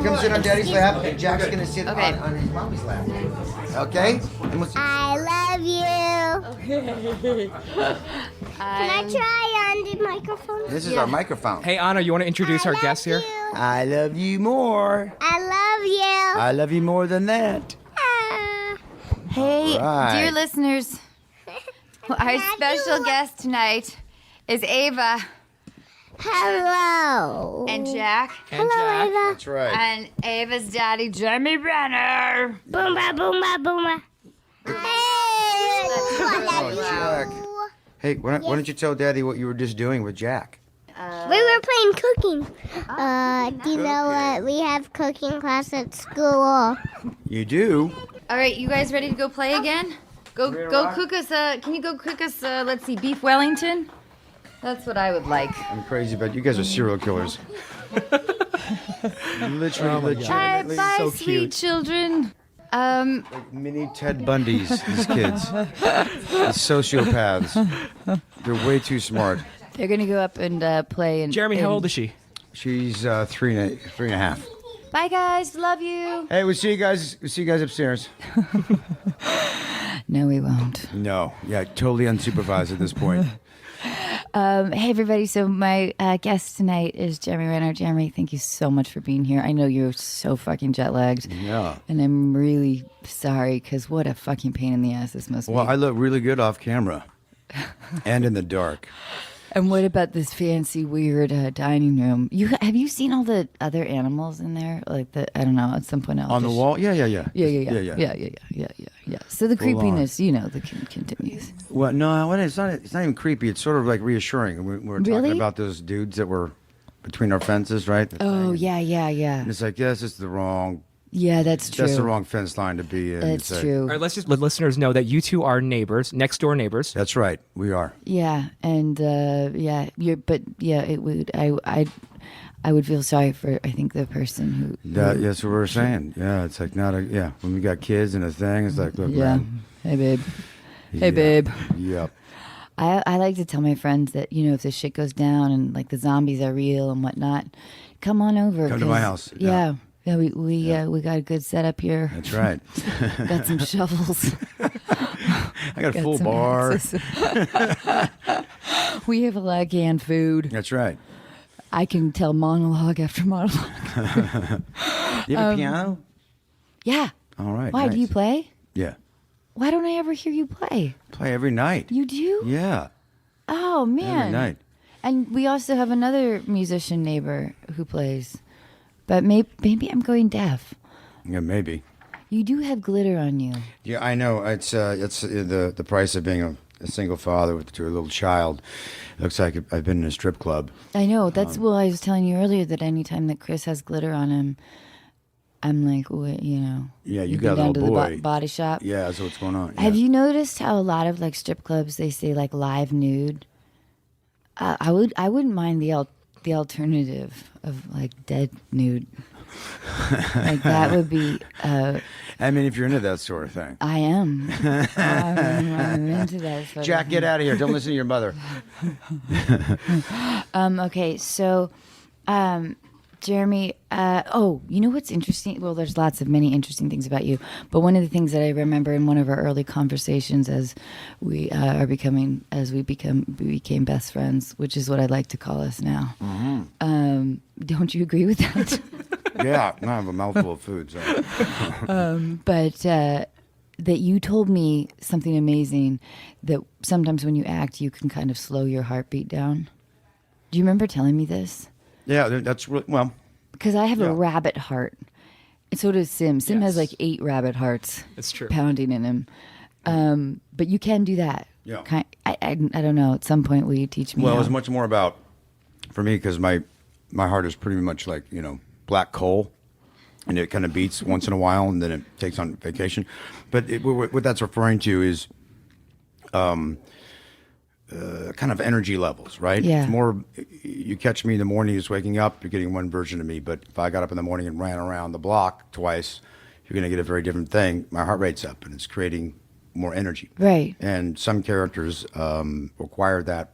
come sit on Daddy's lap, and Jack's gonna sit on his mommy's lap. Okay? I love you. Okay. Can I try on the microphone? This is our microphone. Hey, Anna, you want to introduce our guest here? I love you more. I love you. I love you more than that. Hey, Right. dear listeners, our special guest tonight is Ava Hello. and Jack. And Jack. Ava. That's right. And Ava's daddy, Jeremy Renner. Boomba, boomba, boomba. Hey. Oh, Jack. Hey, why don't you tell Daddy what you were just doing with Jack? We were playing cooking. Do you know what? We have cooking class at school. You do? All right, you guys ready to go play again? Go cook us. Can you go cook us? Let's see, beef Wellington. That's what I would like. I'm crazy about you guys are serial killers. Literally, legitimately. Bye, so sweet cute. children. Like mini Ted Bundys, these kids. These sociopaths. They're way too smart. They're gonna go up and play. And Jeremy, how old is she? She's three and a half. Bye, guys. Love you. Hey, we'll see you guys. We'll see you guys upstairs. No, we won't. No, yeah, totally unsupervised at this point. Hey, everybody. So my guest tonight is Jeremy Renner. Jeremy, thank you so much for being here. I know you're so fucking jet lagged. Yeah. And I'm really sorry, because what a fucking pain in the ass this must Well, be. I look really good off camera and in the dark. And what about this fancy, weird dining room? Have you seen all the other animals in there? Like I don't know, at some point On the wall? Yeah. Yeah. So the creepiness, continues. Well, no, it's not even creepy. It's sort of like reassuring. We were talking Really? about those dudes that were between our fences, right? The Oh, thing. yeah. And it's like, yes, it's the wrong. Yeah, that's true. That's the wrong fence line to be in. That's It's like- true. All right, let's just let listeners know that you two are neighbors, next door neighbors. That's right. We are. Yeah, and it would. I would feel sorry for, I think, the person who. That's what we're saying. Yeah, it's like not a. Yeah, when we got kids and a thing, it's like, look, Yeah. man. Hey, babe. Yeah. Hey, babe. Yep. I like to tell my friends that, if this shit goes down and like the zombies are real and whatnot, come on over. Come to my 'cause- house. Yeah. Yeah, we got a good setup here. That's right. Got some shovels. I got a full some bar. axes. We have a lot of canned food. That's right. I can tell monologue after monologue. You have a piano? Yeah. All right. Why, do you nice. play? Yeah. Why don't I ever hear you play? Play every night. You do? Yeah. Oh, man. Every night. And we also have another musician neighbor who plays. But maybe I'm going deaf. Yeah, maybe. You do have glitter on you. Yeah, I know. It's the price of being a single father to a little child. It looks like I've been in a strip club. I know. That's what I was telling you earlier, that anytime that Chris has glitter on him, I'm like, Yeah, you you've got a been down little to boy. the body shop. Yeah, that's what's going on. Have yeah. you noticed how a lot of like strip clubs, they say like live nude? I wouldn't mind the alternative of like dead nude. Like that would be. I mean, if you're into that sort of thing. I am. I'm into that. Sort Jack, of get out of here. Don't listen to your mother. Okay, so, Jeremy. You know what's interesting? Well, there's many interesting things about you, but one of the things that I remember in one of our early conversations, as we became best friends, which is what I'd like to call us now. Mm-hmm. Don't you agree with that? Yeah, I have a mouthful of food. So. But that you told me something amazing, that sometimes when you act, you can kind of slow your heartbeat down. Do you remember telling me this? Yeah, that's really, well. Because I have Yeah. a rabbit heart. And so does Sim. Sim has Yes. like 8 rabbit hearts. That's true. Pounding in him. But you can do that. Yeah. I don't know. At some point, will you teach me Well, how? it was much more about, for me, because my heart is pretty much like, black coal. And it kind of beats once in a while, and then it takes on vacation. But what that's referring to is kind of energy levels, right? Yeah. It's more, you catch me in the morning, just waking up, you're getting one version of me. But if I got up in the morning and ran around the block twice, you're going to get a very different thing. My heart rate's up, and it's creating more energy. Right. And some characters require that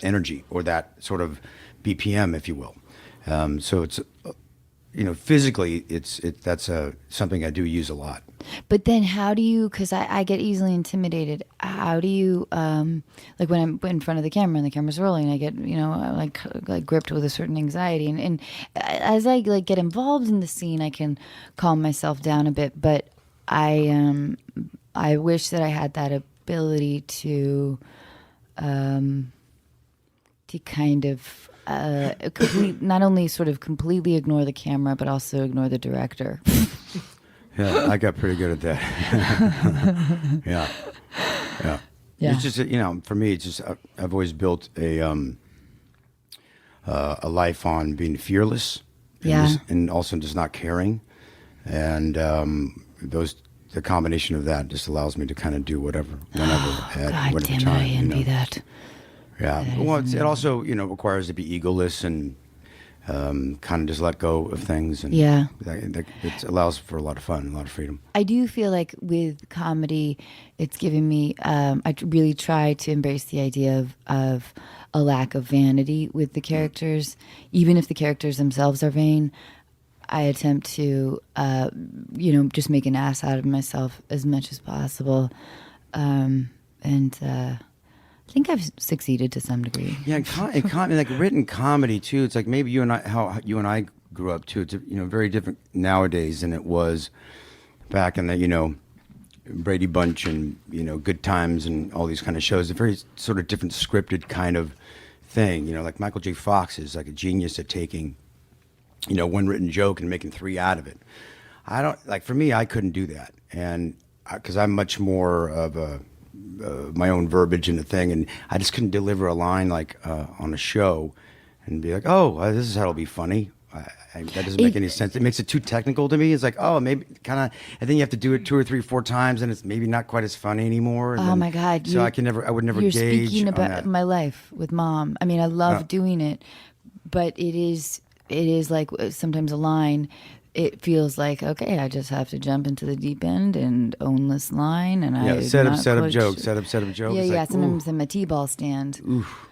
energy, or that sort of BPM, if you will. So it's, physically, that's something I do use a lot. But then how do you, because I get easily intimidated, how do you, like when I'm in front of the camera and the camera's rolling, I get, like gripped with a certain anxiety. And as I like get involved in the scene, I can calm myself down a bit. But I wish that I had that ability to kind of not only sort of completely ignore the camera, but also ignore the director. Yeah, I got pretty good at that. Yeah. It's just for me, it's just I've always built a life on being fearless, and also just not caring, and the combination of that just allows me to kind of do whatever, whenever, at whatever damn time. It, I envy that. Yeah. Well, it also requires to be egoless and kind of just let go of things, and it allows for a lot of fun, a lot of freedom. I do feel like with comedy, it's given me. I really try to embrace the idea of a lack of vanity with the characters, even if the characters themselves are vain. I attempt to, just make an ass out of myself as much as possible, and I think I've succeeded to some degree. Yeah, and like written comedy too. It's like maybe how you and I grew up too. It's very different nowadays than it was back in the Brady Bunch and Good Times and all these kind of shows. A very sort of different scripted kind of thing. Like Michael J. Fox is like a genius at taking one written joke and making three out of it. I don't like. For me, I couldn't do that, and because I'm much more of a my own verbiage in the thing, and I just couldn't deliver a line like on a show and be like, oh, this is how it'll be funny. That doesn't make any sense. It makes it too technical to me. It's like, oh, maybe kind of, and then you have to do it 2 or 3, 4 times, and it's maybe not quite as funny anymore. And my God! So I would never you're gauge. Speaking on about that. my life with Mom. I mean, I love doing it, but it is like sometimes a line. It feels like, okay, I just have to jump into the deep end and own this line, and set up jokes. Yeah. Like, sometimes I'm a T-ball stand. Oof.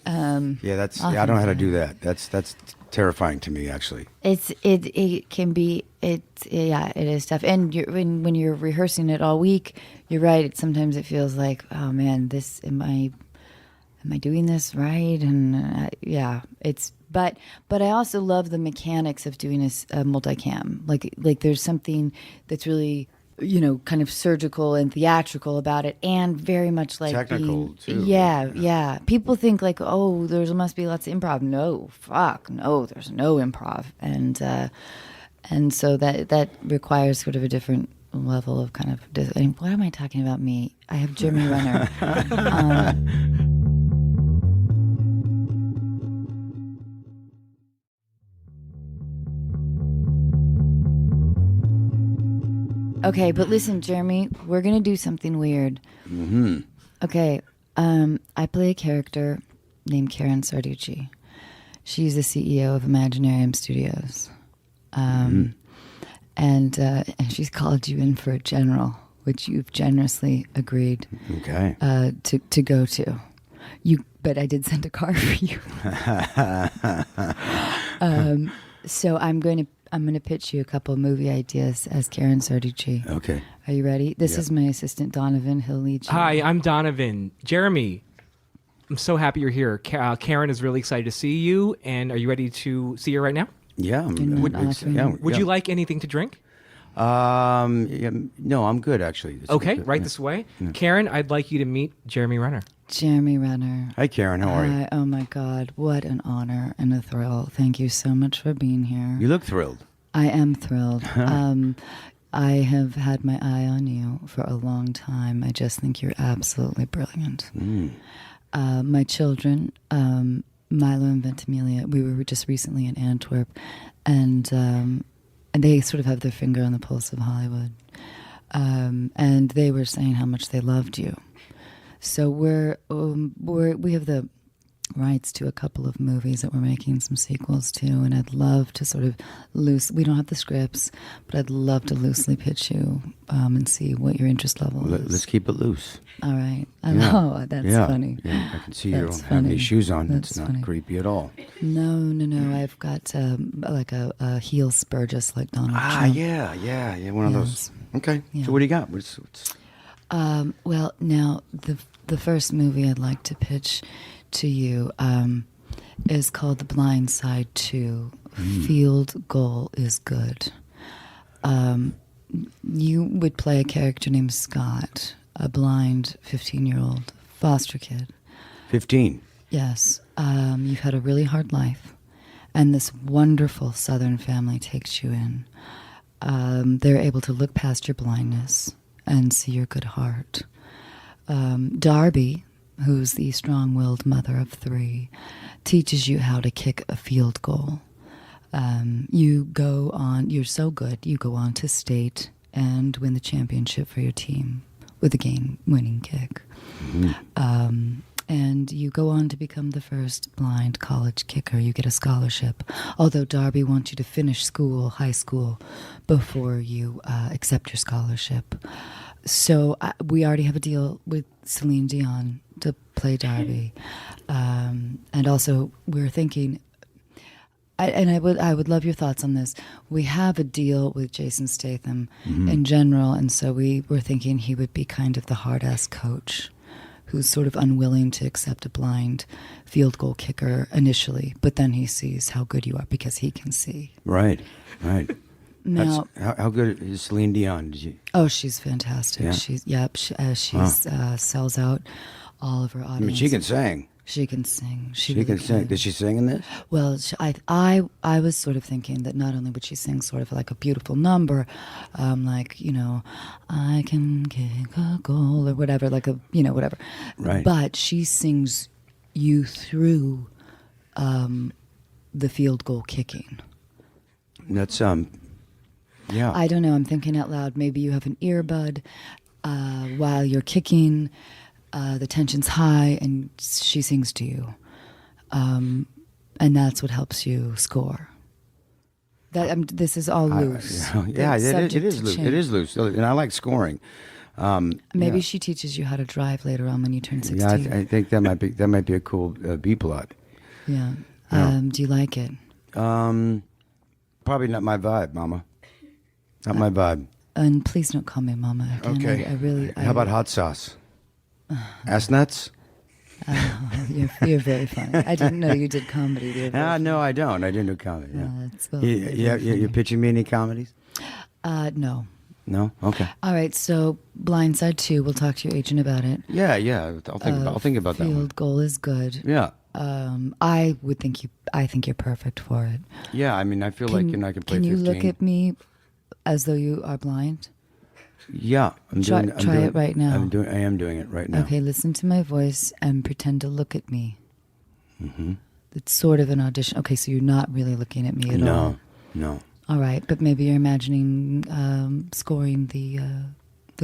That's I don't know how to do that. That's terrifying to me, actually. It can be it is tough. And when you're rehearsing it all week, you're right. Sometimes it feels like, oh man, am I doing this right? And it's. But I also love the mechanics of doing a multicam. Like there's something that's really kind of surgical and theatrical about it, and very much like technical too. Yeah. People think like, oh, there must be lots of improv. No, there's no improv, and so that requires sort of a different level of kind of. What am I talking about? Me? I have Jeremy Renner. Okay, but listen, Jeremy, we're going to do something weird. Mm-hmm. Okay, I play a character named Karen Sarducci. She's the CEO of Imaginarium Studios. And she's called you in for a general, which you've generously agreed to go to. But I did send a car for you. So I'm going to pitch you a couple of movie ideas as Karen Sarducci. Okay. Are you ready? This is my assistant, Donovan. He'll lead you. Hi, I'm Donovan. Jeremy, I'm so happy you're here. Karen is really excited to see you. And are you ready to see her right now? Yeah. Would you like anything to drink? No, I'm good, actually. Okay, right this way. Yeah. Karen, I'd like you to meet Jeremy Renner. Jeremy Renner. Hi, Karen. How are you? Oh, my God. What an honor and a thrill. Thank you so much for being here. You look thrilled. I am thrilled. I have had my eye on you for a long time. I just think you're absolutely brilliant. My children, Milo and Ventimiglia, we were just recently in Antwerp, and they sort of have their finger on the pulse of Hollywood. And they were saying how much they loved you. So we have the rights to a couple of movies that we're making some sequels to, and I'd love to sort of we don't have the scripts, but I'd love to loosely pitch you and see what your interest level is. Let's keep it loose. All right. Yeah. Oh, that's Yeah. funny. Yeah, I can see you That's don't have any funny. shoes on. That's It's not funny. creepy at all. No. I've got like a heel spur just like Donald Trump. Yeah. One of those. Okay. Yeah. So what do you got? What's Well, now the first movie I'd like to pitch to you is called The Blind Side 2. Field Goal is Good. You would play a character named Scott, a blind 15-year-old foster kid. 15. Yes. You've had a really hard life, and this wonderful Southern family takes you in. They're able to look past your blindness and see your good heart. Darby, who's the strong-willed mother of 3, teaches you how to kick a field goal. You're so good, you go on to state and win the championship for your team with a game-winning kick. And you go on to become the first blind college kicker. You get a scholarship, although Darby wants you to finish high school, before you accept your scholarship. So we already have a deal with Celine Dion to play Darby. And also we're thinking, I would love your thoughts on this. We have a deal with Jason Statham in general, and so we were thinking he would be kind of the hard-ass coach who's sort of unwilling to accept a blind field goal kicker initially, but then he sees how good you are because he can see. Right. Now, How good is Celine Dion? she's fantastic. Yeah? She sells out all of her audience. I mean, she can sing. She can sing. She really can sing. Did she sing in this? Well, I was sort of thinking that not only would she sing sort of like a beautiful number, like, I can kick a goal or whatever, like whatever. Right. But she sings you through the field goal kicking. That's yeah. I don't know. I'm thinking out loud. Maybe you have an earbud while you're kicking. The tension's high, and she sings to you, and that's what helps you score. This is all loose. Yeah, it Subject is to loose. change. It is loose, and I like scoring. Maybe she teaches you how to drive later on when you turn 16. Yeah, I think that might be a cool B plot. Yeah. Yeah. Do you like it? Probably not my vibe, Mama. Not my vibe. And please don't call me Mama again. Okay. I really. How about hot sauce? Ass nuts? You're very funny. I didn't know you did comedy. You're very No, I don't. I didn't do comedy. Yeah. that's well, You're pitching me any comedies? No. No. Okay. All right. So Blindside 2. We'll talk to your agent about it. Yeah. I'll think about that one. Field goal is good. Yeah. I think you're perfect for it. Yeah. I mean, I feel like I can play 15. Can you look at me as though you are blind? Yeah. Try it right now. I am doing it right now. Okay, listen to my voice and pretend to look at me. Mm-hmm. It's sort of an audition. Okay, so you're not really looking at me at all. No. All right, but maybe you're imagining scoring the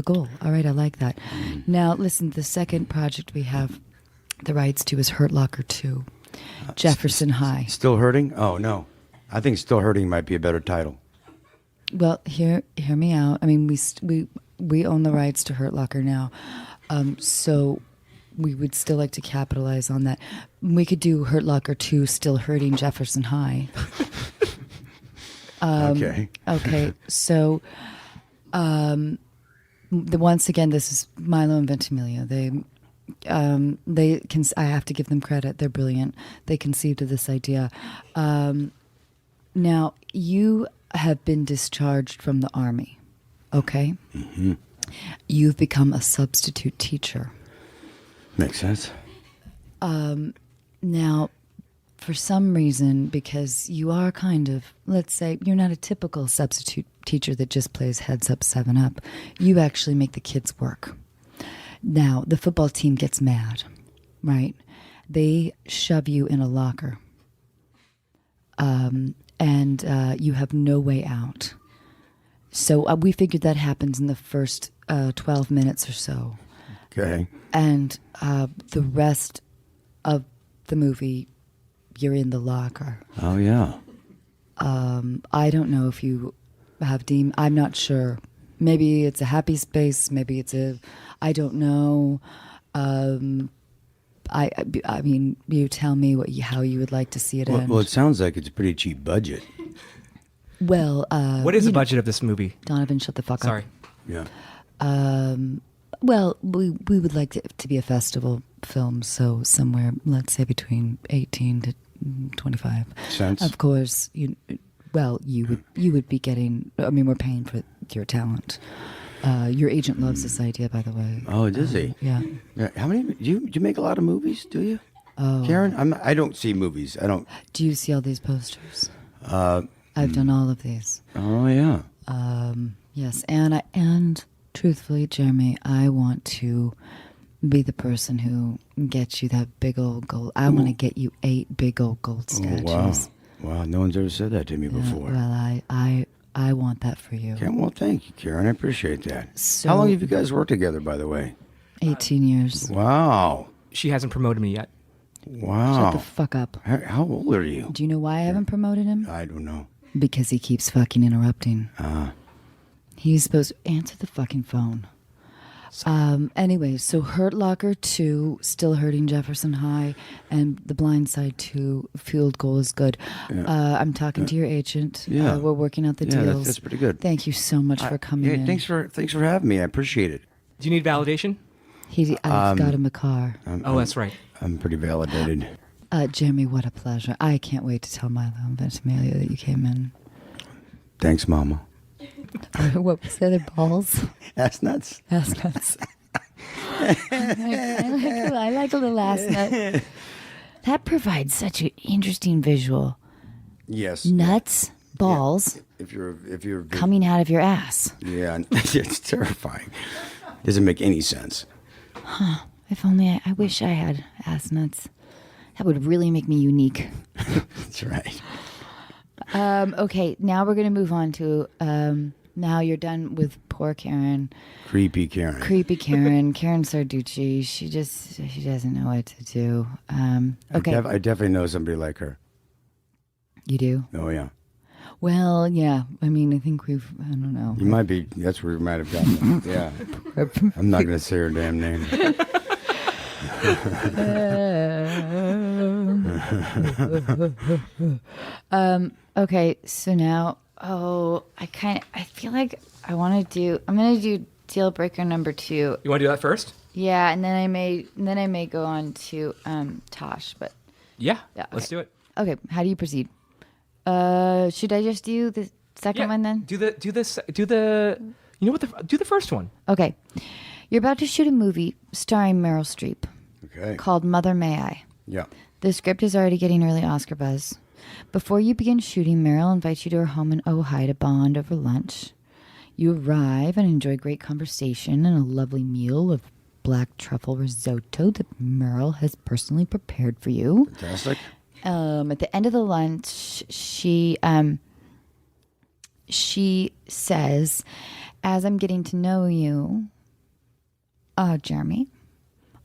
goal. All right, I like that. Now, listen, the second project we have the rights to is Hurt Locker 2, Jefferson High. Still Hurting? Oh, no. I think Still Hurting might be a better title. Well, hear me out. I mean, we own the rights to Hurt Locker now, so we would still like to capitalize on that. We could do Hurt Locker 2, Still Hurting Jefferson High. Okay. Okay, so once again, this is Milo and Ventimiglia. They can. I have to give them credit. They're brilliant. They conceived of this idea. Now you have been discharged from the Army, okay? Mm-hmm. You've become a substitute teacher. Makes sense. Now, for some reason, because you are kind of, let's say, you're not a typical substitute teacher that just plays heads up, 7-Up. You actually make the kids work. Now, the football team gets mad, right? They shove you in a locker. And you have no way out. So we figured that happens in the first 12 minutes or so. Okay. And the rest of the movie You're in the Locker. Oh yeah. I don't know if you have I'm not sure. Maybe it's a happy space. Maybe it's I don't know. I mean, you tell me how you would like to see it end. Well, it sounds like it's a pretty cheap budget. Well, what is the budget of this movie? Donovan, shut the fuck up. Sorry. Yeah. Well, we would like it to be a festival film, so somewhere, let's say between 18 to 25. Cents. Of course, you would be getting. I mean, we're paying for your talent. Your agent loves this idea, by the way. Oh, does he? Yeah. How many? Do you make a lot of movies? Do you? Oh. Karen, I don't see movies. I don't. Do you see all these posters? I've done all of these. Oh yeah. Yes, and truthfully, Jeremy, I want to be the person who gets you that big old gold. I want to get you 8 big old gold statues. Oh, wow. No one's ever said that to me before. Well, I want that for you. Okay, well, thank you, Karen. I appreciate that. So- How long have you guys worked together, by the way? 18 years. Wow. She hasn't promoted me yet. Wow. Shut the fuck up. How old are you? Do you know why I haven't promoted him? I don't know. Because he keeps fucking interrupting. He's supposed to answer the fucking phone. Anyway, so Hurt Locker 2, Still Hurting Jefferson High, and The Blind Side 2, Field Goal is good. Yeah. I'm talking to your agent. Yeah. We're working out the Yeah, deals. that's pretty good. Thank you so much for coming in. Thanks for having me. I appreciate it. Do you need validation? I've got him a car. Oh, that's right. I'm pretty validated. Jeremy, what a pleasure. I can't wait to tell Milo and Ventimiglia that you came in. Thanks, Mama. What was the other balls? That's nuts. Ass nuts. I like a little ass nut. That provides such an interesting visual. Yes. Nuts, balls, If you're coming out of your ass. Yeah, it's terrifying. Doesn't make any sense. If only I wish I had ass nuts. That would really make me unique. That's right. Okay, now we're going to move on to, now you're done with poor Karen. Creepy Karen. Creepy Karen. Karen Sarducci. She doesn't know what to do. Okay. I definitely know somebody like her. You do? Oh, yeah. Well, yeah. I mean, I think I don't know. You might be, that's where you might have gotten it. Yeah. I'm not going to say her damn name. Okay, so now, I feel like I'm going to do deal breaker number 2. You want to do that first? Yeah, and then I may go on to Tosh, but Yeah. Yeah, Let's okay. do it. okay, how do you proceed? Should I just do the second one then? Do the. You know what? Do the first one. Okay. You're about to shoot a movie starring Meryl Streep Okay. called Mother May I. Yeah. The script is already getting early Oscar buzz. Before you begin shooting, Meryl invites you to her home in Ojai to bond over lunch. You arrive and enjoy great conversation and a lovely meal of black truffle risotto that Meryl has personally prepared for you. Fantastic. At the end of the lunch, she says, "As I'm getting to know you, Jeremy,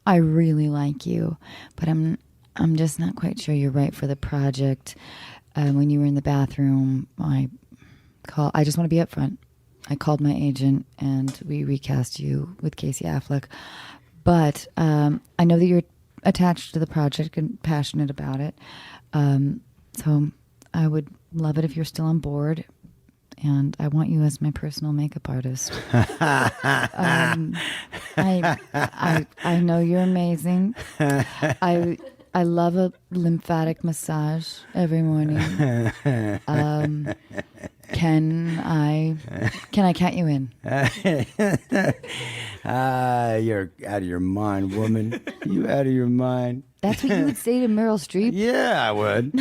I really like you, but I'm just not quite sure you're right for the project. When you were in the bathroom, I just want to be upfront. I called my agent and we recast you with Casey Affleck. But I know that you're attached to the project and passionate about it. So I would love it if you're still on board. And I want you as my personal makeup artist. I know you're amazing. I love a lymphatic massage every morning. Can I count you in? You're out of your mind, woman. You out of your mind. That's what you would say to Meryl Streep? Yeah, I would.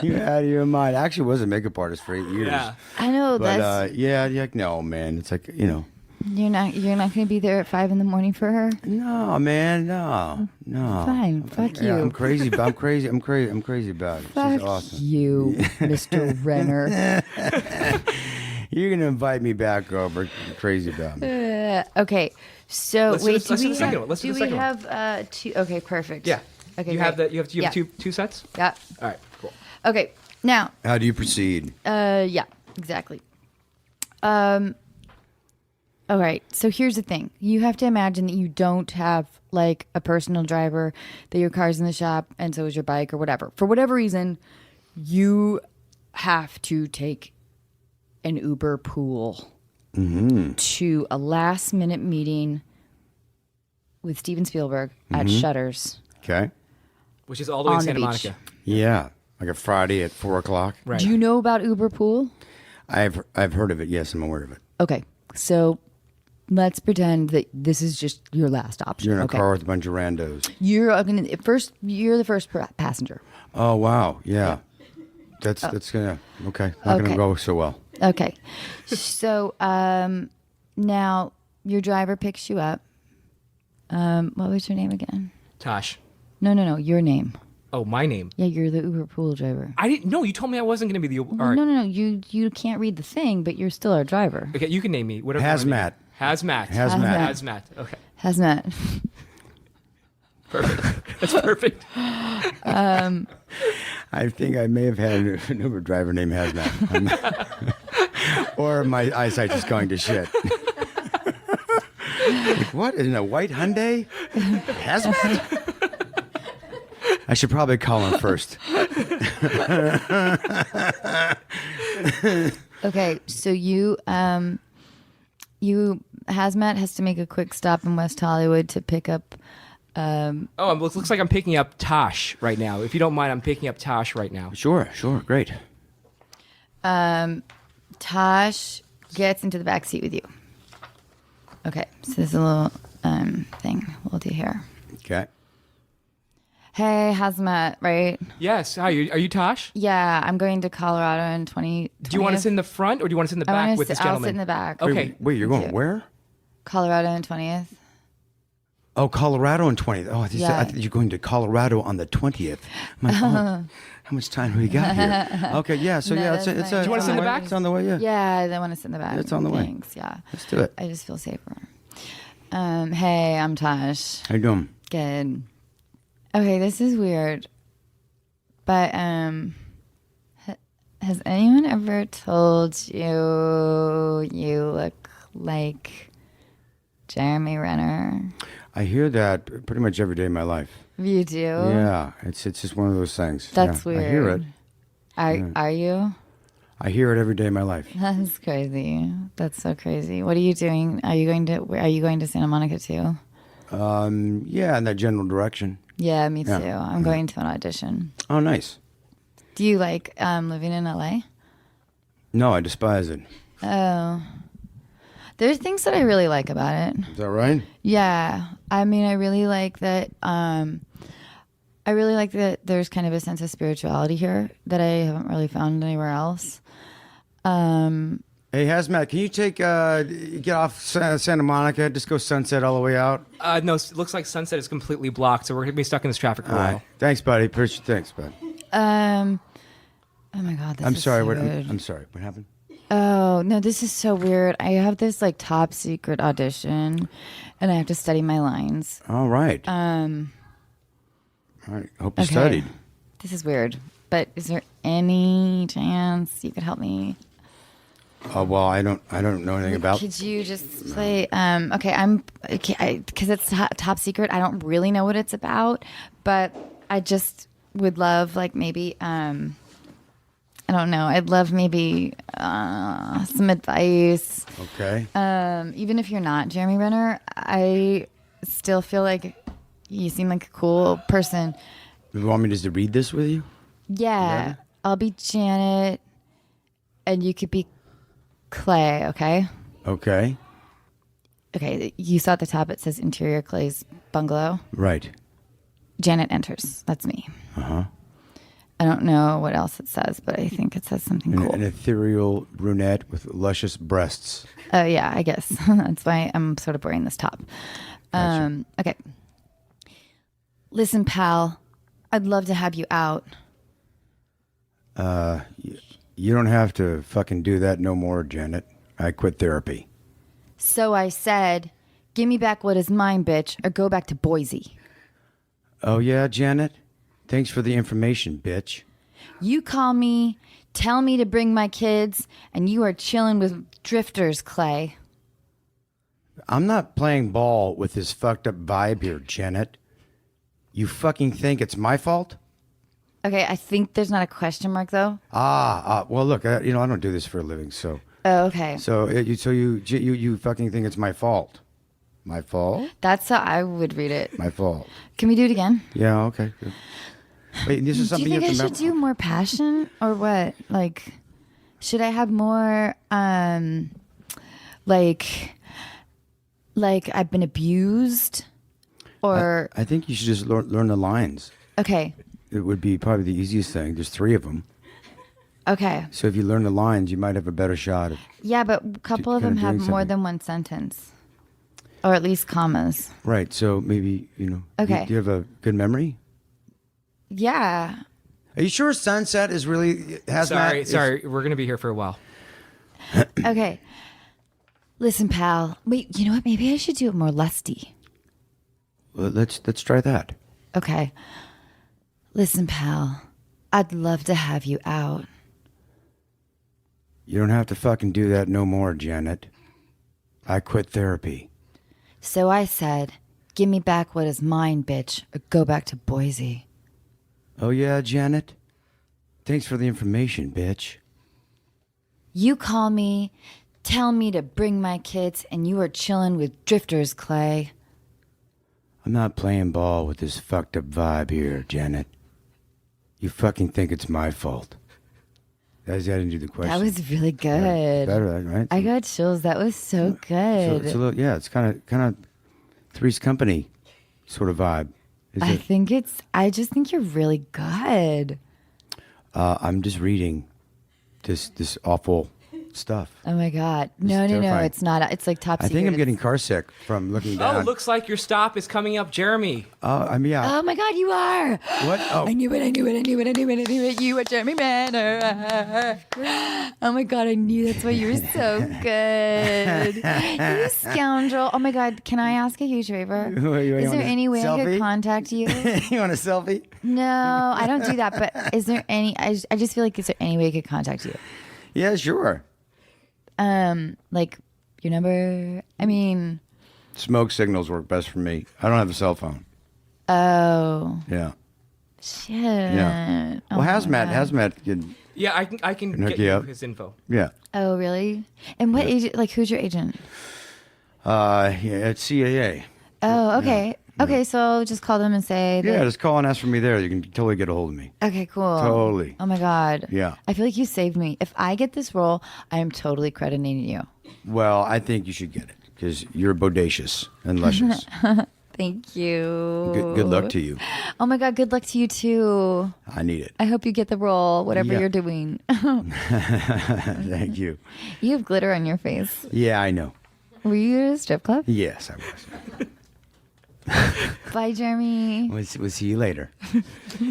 You're out of your mind. I actually was a makeup artist for 8 years. Yeah. I know, But that's no, man. It's like, you know. you're not gonna be there at 5 a.m. for her? No, man, no. Fine, fuck you. I'm crazy about it. Fuck She's awesome. you, Mr. Renner. You're gonna invite me back over. You're crazy about me. Okay. So Let's wait, do the second one. Let's do the second one. have two? Okay, perfect. Yeah. Okay. You have great. you have two sets. Yeah. All right. Cool. Okay. Now, How do you proceed? yeah, exactly. All right. So here's the thing. You have to imagine that you don't have like a personal driver, that your car's in the shop and so is your bike or whatever. For whatever reason, you have to take an Uber pool to a last minute meeting with Steven Spielberg at Shutters. Okay. Which is all the way in On the Santa beach. Monica. Yeah, like a Friday at 4:00. Right. Do you know about Uber pool? I've heard of it. Yes, I'm aware of it. Okay. So let's pretend that this is just your last option. You're in a okay? car with a bunch of randos. You're the first passenger. Oh wow, yeah. That's gonna not Okay. gonna go so well. Okay. So now your driver picks you up. What was your name again? Tosh. No. Your name. Oh, my name. Yeah, you're the Uber pool driver. I didn't know. You told me I wasn't going to be the. All right. No. You can't read the thing, but you're still our driver. Okay, you can name me. Whatever. you wanna name Hazmat. me. Hazmat. Hazmat. Hazmat. Okay. Hazmat. Perfect. That's perfect. I think I may have had an Uber driver named Hazmat. Or my eyesight is going to shit. Like, what? In a white Hyundai? Hazmat? I should probably call him first. Okay, so you Hazmat has to make a quick stop in West Hollywood to pick up. Oh, it looks like I'm picking up Tosh right now. If you don't mind, I'm picking up Tosh right now. Sure, great. Tosh gets into the back seat with you. Okay, so there's a little thing we'll do here. Okay. Hey, Hazmat, right? Yes. Hi. Are you Tosh? Yeah, I'm going to Colorado in 2020. Do you want to sit in the front or do you want to sit in the back with this I'll gentleman? sit in the back. Okay. Wait, you're going where? Colorado in 20th. Oh, Colorado on 20th. Oh, Yeah. I thought you're going to Colorado on the 20th. I'm like, oh, how much time have we got here? Okay, yeah. So No, yeah, that's it's fine. Do you wanna sit in the back? It's on the way. Yeah. Yeah, I want to sit in the back. It's on the way. Thanks, yeah. Let's do it. I just feel safer. Hey, I'm Tosh. How you doing? Good. Okay, this is weird. But has anyone ever told you you look like Jeremy Renner? I hear that pretty much every day of my life. You do? Yeah, it's just one of those things. That's Yeah, weird. I hear it. Are you? I hear it every day of my life. That's crazy. That's so crazy. What are you doing? Are you going to Santa Monica too? Yeah, in that general direction. Yeah, me too. Yeah. I'm going to an audition. Oh, nice. Do you like living in LA? No, I despise it. Oh. There's things that I really like about it. Is that right? Yeah. I mean, I really like that there's kind of a sense of spirituality here that I haven't really found anywhere else. Hey, Hazmat, can you get off Santa Monica, just go Sunset all the way out? No, it looks like Sunset is completely blocked, so we're going to be stuck in this traffic for a All while. right. Thanks, buddy. Thanks, bud. Oh my God, this I'm is sorry. so What, weird. I'm sorry. What happened? Oh, no, this is so weird. I have this like top secret audition and I have to study my lines. All right. All right. Hope you Okay. studied. This is weird, but is there any chance you could help me? Well, I don't know anything about. Could you just play? Because it's top secret. I don't really know what it's about, but I just would love like maybe I don't know. I'd love maybe some advice. Okay. Even if you're not Jeremy Renner, I still feel like you seem like a cool person. You want me just to read this with you? Yeah, I'll be Janet, and you could be Clay. Okay. Okay. Okay. You saw at the top it says interior Clay's bungalow. Right. Janet enters. That's me. Uh-huh. I don't know what else it says, but I think it says something cool. An ethereal brunette with luscious breasts. Oh, yeah, I guess. That's why I'm sort of wearing this top. Gotcha. Okay. Listen, pal, I'd love to have you out. You don't have to fucking do that no more, Janet. I quit therapy. So I said, give me back what is mine, bitch, or go back to Boise. Oh, yeah, Janet? Thanks for the information, bitch. You call me, tell me to bring my kids, and you are chilling with drifters, Clay. I'm not playing ball with this fucked up vibe here, Janet. You fucking think it's my fault? Okay, I think there's not a question mark, though. Well, look, I don't do this for a living, so. Oh, okay. So you fucking think it's my fault? My fault? That's how I would read it. My fault. Can we do it again? Yeah. Okay. Good. Wait, this is Do something you think I have to should do more passion or what? Like, should I have more, like I've been abused, or I think you should just learn the lines. okay, It would be probably the easiest thing. There's 3 of them. okay, So if you learn the lines, you might have a better shot at. yeah, but a couple of kinda them have doing more something. than one sentence, or at least commas. Right. So maybe, Okay. Do you have a good memory? Yeah. Are you sure Sunset is really hazmat? Sorry, we're gonna be here for a while. Okay. Listen, pal. Wait, you know what? Maybe I should do it more lusty. Well, let's try that. Okay. Listen, pal. I'd love to have you out. You don't have to fucking do that no more, Janet. I quit therapy. So I said, give me back what is mine, bitch, or go back to Boise. Oh yeah, Janet? Thanks for the information, bitch. You call me, tell me to bring my kids, and you are chilling with drifters, Clay. I'm not playing ball with this fucked up vibe here, Janet. You fucking think it's my fault. That didn't do the question. That was really good. Better, right? I got chills. That was so So good. it's a little, yeah, it's kind of Three's Company sort of vibe. Is it? I just think you're really good. I'm just reading this awful stuff. Oh my God. It's No, terrifying. it's not. It's like top I secret. think I'm getting car sick from looking Oh, down. looks like your stop is coming up, Jeremy. Yeah. Oh my God, you are. What? Oh. I knew it. You are Jeremy Renner. Oh my God, I knew that's why you were so good. You scoundrel. Oh my God, can I ask a huge favor? You Is there want a any way I selfie? could contact you? You want a selfie? No, I don't do that. But is there any? I just feel like is there any way I could contact you? Yeah, sure. Like your number? I mean, Smoke signals work best for me. I don't have a cell phone. oh Yeah. shit. Yeah. Oh Well, my hazmat, God. hazmat. Yeah, I can hook get you you up. his info. Yeah. Oh really? And what agent? Like who's your agent? Yeah, at CAA. Oh okay. Okay, so I'll just call them and say. Yeah, that- just call and ask for me there. You can totally get a hold of me. Okay, cool. Totally. Oh my God. Yeah. I feel like you saved me. If I get this role, I am totally crediting you. Well, I think you should get it because you're bodacious and luscious. Thank you. Good luck to you. Oh my God, good luck to you too. I need it. I hope you get the role, whatever Yeah. you're doing. Thank you. You have glitter on your face. Yeah, I know. Were you at a strip club? Yes, I was. Bye, Jeremy. We'll see you later.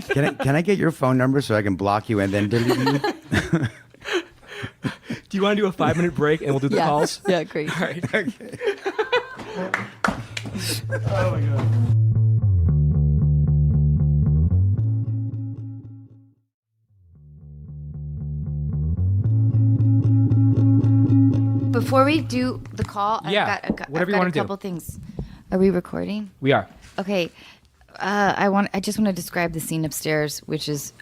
Can I get your phone number so I can block you and then delete you? Do you want to do a 5-minute break and we'll do the Yeah. calls? Yeah, great. All right. Before we do the call, Yeah, I've got whatever you a wanna do. couple things. Are we recording? We are. Okay. I just want to describe the scene upstairs, which is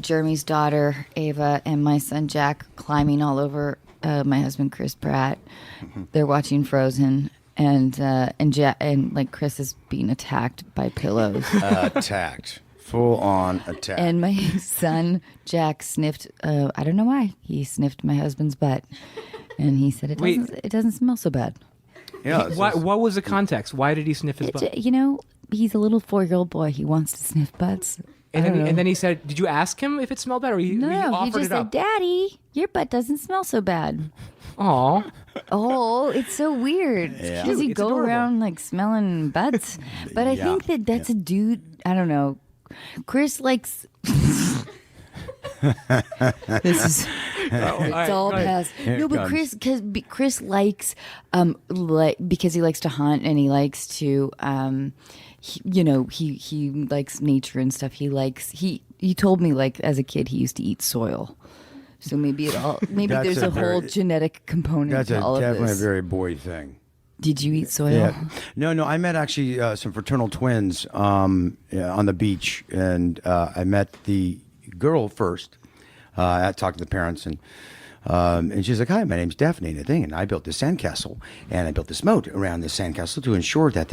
Jeremy's daughter Ava and my son Jack climbing all over my husband Chris Pratt. They're watching Frozen, and like Chris is being attacked by pillows. Attacked. Full on attack. And my son Jack sniffed. I don't know why he sniffed my husband's butt, and he said Wait. it doesn't smell so bad. yeah, it's just- What was the context? Why did he sniff his butt? You know, he's a little 4-year-old boy. He wants to sniff butts. And then he said, "Did you ask him if it smelled bad, or he No, he offered just it said, up?" "Daddy, your butt doesn't smell so bad." Aw. Oh, it's so weird. Yeah. Does he It's go adorable. around like smelling butts? But I Yeah. think that's a dude. I don't know. Chris likes. This is it's all past. Here No, it but comes. Chris likes because he likes to hunt and he likes to he likes nature and stuff. He told me like as a kid he used to eat soil. So maybe That's there's a whole genetic component That's to all of definitely this. a very boy thing. Did you eat soil? Yeah. No. I met actually some fraternal twins on the beach, and I met the girl first. I talked to the parents, and she's like, "Hi, my name's Daphne," and and I built this sandcastle, and I built this moat around this sandcastle to ensure that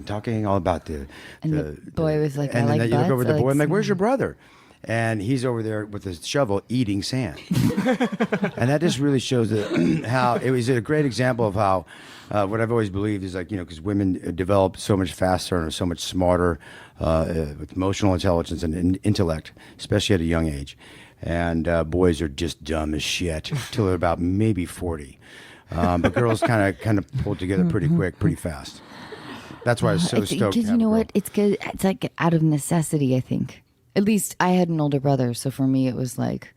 talking all about the. And the boy was like, and "I then like you look butts, over at the I boy, like I'm like, "Where's your brother?" And he's over there with his shovel eating sand. And that just really shows that how it was a great example of how what I've always believed is like, because women develop so much faster and are so much smarter with emotional intelligence and intellect, especially at a young age. And boys are just dumb as shit till they're about maybe 40. But girls kind of pull together pretty quick, pretty fast. That's why I was so stoked. Because you know what? It's good. It's like out of necessity, I think. At least I had an older brother, so for me it was like,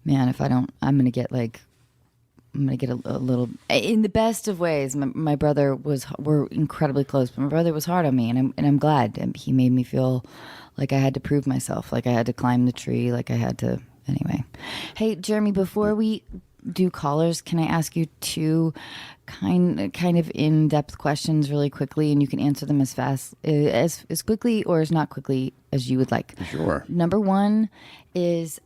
man, if I don't, I'm gonna get a little. In the best of ways, my brother we're incredibly close, but my brother was hard on me, and I'm glad. And he made me feel like I had to prove myself, like I had to climb the tree, like I had to. Anyway, hey Jeremy, before we do callers, can I ask you two kind of in-depth questions really quickly, and you can answer them as fast as quickly or as not quickly as you would like. Sure. Number one is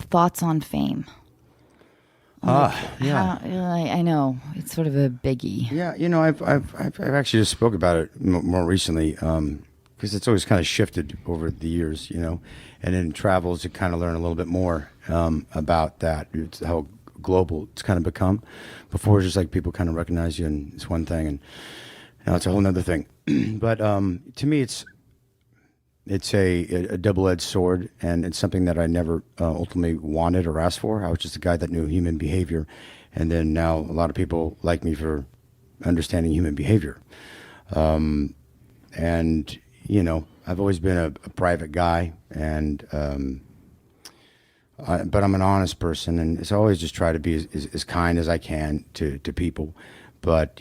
thoughts on fame. Yeah. I know it's sort of a biggie. Yeah, I've actually just spoke about it more recently because it's always kind of shifted over the years, and in travels you kind of learn a little bit more about that. It's how global it's kind of become. Before it's just like people kind of recognize you and it's one thing, and now it's a whole nother thing. But to me, it's a double-edged sword, and it's something that I never ultimately wanted or asked for. I was just a guy that knew human behavior, and then now a lot of people like me for understanding human behavior. And I've always been a private guy, and but I'm an honest person, and it's always just try to be as kind as I can to people. But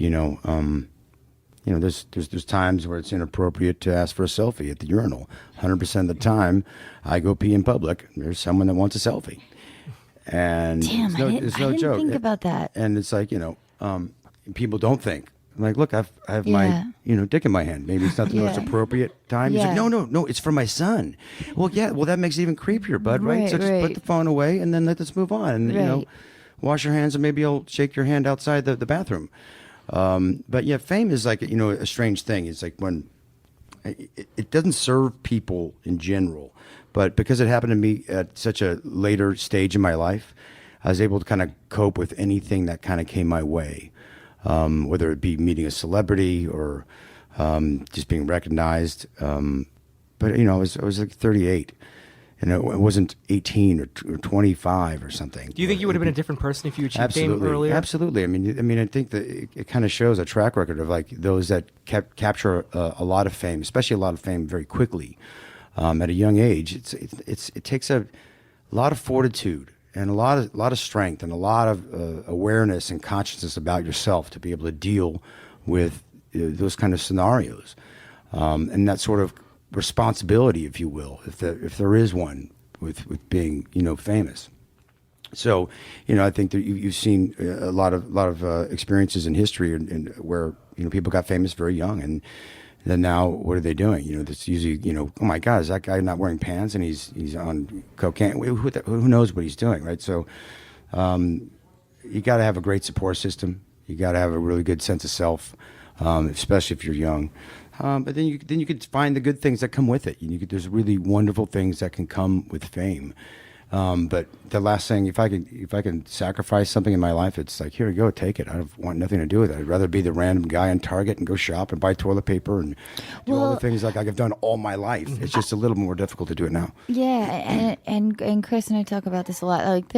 there's times where it's inappropriate to ask for a selfie at the urinal. 100% of the time, I go pee in public. There's someone that wants a selfie, and Damn, I didn't joke. think about that. And it's like people don't think. I'm like, look, I have my dick in my hand. Maybe it's not the most appropriate time. He's like, no, it's for my son. Well, yeah, that makes it even creepier, bud. Right? So just put the phone away and then let's move on. And wash your hands, and maybe I'll shake your hand outside the bathroom. But yeah, fame is like a strange thing. It's like when it doesn't serve people in general, but because it happened to me at such a later stage in my life, I was able to kind of cope with anything that kind of came my way. Whether it be meeting a celebrity or just being recognized. But I was like 38, and it wasn't 18 or 25 or something. Do you think you would have been a different person if you achieved fame earlier? Absolutely. I mean, I think that it kind of shows a track record of like those that capture a lot of fame, especially a lot of fame very quickly at a young age. It takes a lot of fortitude and a lot of strength and a lot of awareness and consciousness about yourself to be able to deal with those kind of scenarios, and that sort of responsibility, if you will, if there is one, with being famous. So I think that you've seen a lot of experiences in history and where people got famous very young, and then now what are they doing? That's usually oh my God, is that guy not wearing pants and he's on cocaine? Who knows what he's doing, right? So you got to have a great support system. You got to have a really good sense of self, especially if you're young. But then you could find the good things that come with it. There's really wonderful things that can come with fame. But the last thing, if I can sacrifice something in my life, it's like, here you go, take it. I want nothing to do with it. I'd rather be the random guy in Target and go shop and buy toilet paper and do all the things like I've done all my life. It's just a little more difficult to do it now. Yeah, and Chris and I talk about this a lot. Like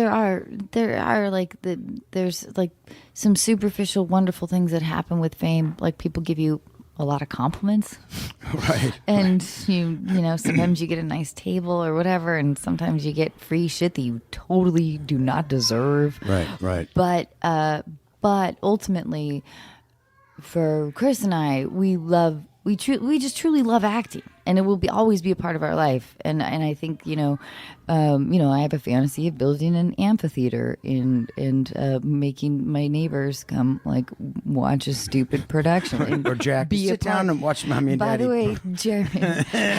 there's like some superficial, wonderful things that happen with fame. Like people give you a lot of compliments. Right. And you know, sometimes you get a nice table or whatever, and sometimes you get free shit that you totally do not deserve. Right. But ultimately, for Chris and I, we just truly love acting, and it will always be a part of our life. And I think I have a fantasy of building an amphitheater and making my neighbors come like watch a stupid production. Or Jack, be sit down and watch Mommy and By Daddy. the way, Jeremy,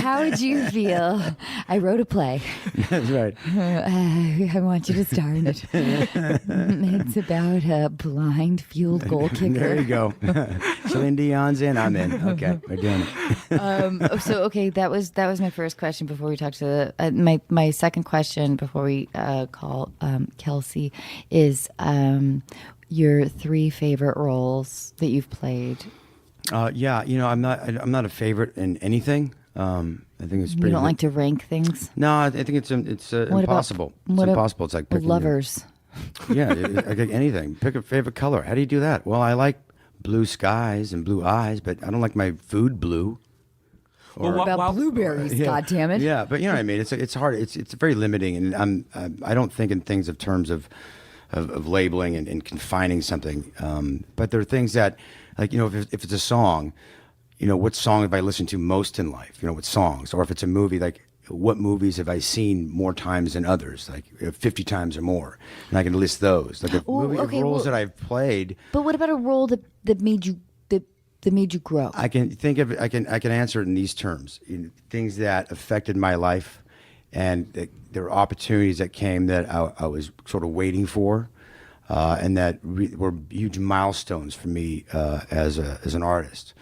how would you feel? I wrote a play. That's right. I want you to star in it. It's about a blind field goal kicker. There you go. Celine Dion's in. I'm in. Okay, we're doing it. So okay, that was my first question before we talk to my second question before we call Kelsey is your 3 favorite roles that you've played. Yeah, I'm not a favorite in anything. I think it's pretty. You don't like to rank things? No, I think it's impossible. It's impossible. It's like picking lovers. Yeah, like anything. Pick a favorite color. How do you do that? Well, I like blue skies and blue eyes, but I don't like my food blue. Well, About blueberries, Yeah. God damn it! Yeah, but you know what I mean. It's hard. It's very limiting, and I don't think in things of terms of labeling and confining something. But there are things that, like if it's a song, what song have I listened to most in life? What songs? Or if it's a movie, like what movies have I seen more times than others? Like 50 times or more, and I can list those. Like roles that I've played. But what about a role that made you that made you grow? I can think of. I can answer it in these terms. Things that affected my life, and there were opportunities that came that I was sort of waiting for, and that were huge milestones for me as an artist.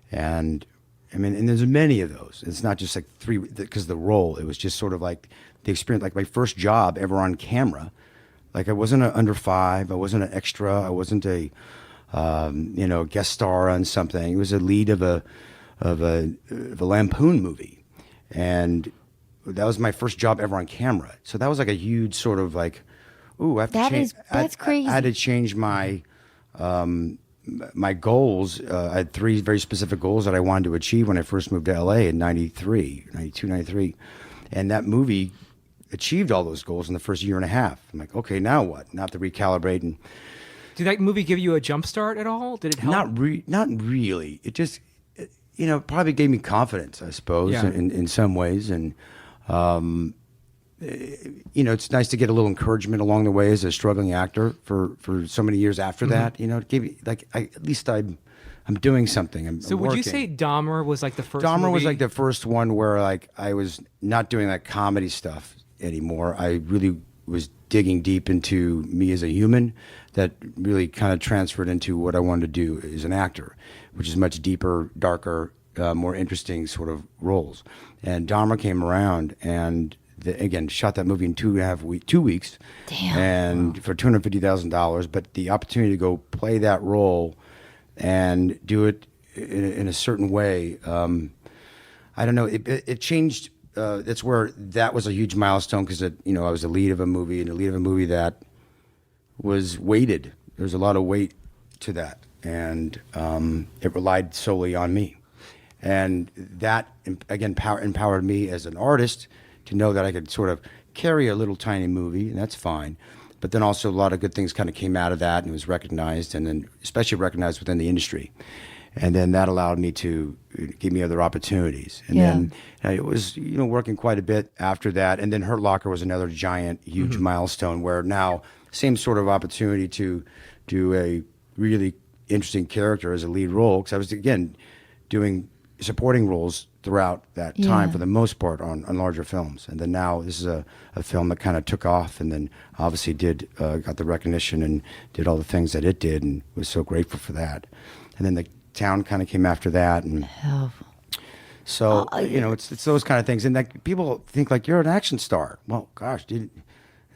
And I mean, and there's many of those. It's not just like 3 because the role. It was just sort of like the experience, like my first job ever on camera. Like I wasn't an under 5. I wasn't an extra. I wasn't a guest star on something. It was a lead of a Lampoon movie, and that was my first job ever on camera. So that was like a huge sort of like, ooh, I have to change. That's crazy. I had to change my my goals. I had 3 very specific goals that I wanted to achieve when I first moved to LA in 92, 93. And that movie achieved all those goals in the first year and a half. I'm like, okay, now what? Now I have to recalibrate. And Did that movie give you a jump start at all? Did it help? not really. It just, probably gave me confidence, I suppose, Yeah. in some ways. And, it's nice to get a little encouragement along the way as a struggling actor for so many years after that. It gave me, like, at least I'm doing something. So I'm would you working. say Dahmer was like the first Dahmer was movie- like the first one where like I was not doing that comedy stuff anymore. I really was digging deep into me as a human that really kind of transferred into what I wanted to do as an actor, which is much deeper, darker, more interesting sort of roles. And Dahmer came around and again shot that movie in 2 weeks. Damn. And for $250,000. But the opportunity to go play that role and do it in a certain way, I don't know. It changed. That's where that was a huge milestone because I was the lead of a movie and the lead of a movie that was weighted. There's a lot of weight to that, and it relied solely on me. And that again empowered me as an artist to know that I could sort of carry a little tiny movie, and that's fine. But then also a lot of good things kind of came out of that and it was recognized, and then especially recognized within the industry. And then that allowed me to give me other opportunities. And then it was, working quite a bit after that. And then Hurt Locker was another giant, huge milestone where now same sort of opportunity to do a really interesting character as a lead role. Because I was, again, doing supporting roles throughout that time for the most part on larger films. And then now this is a film that kind of took off and then obviously got the recognition and did all the things that it did and was so grateful for that. And then the Town kind of came after that. And so, it's those kind of things. And like people think like you're an action star. Well, gosh,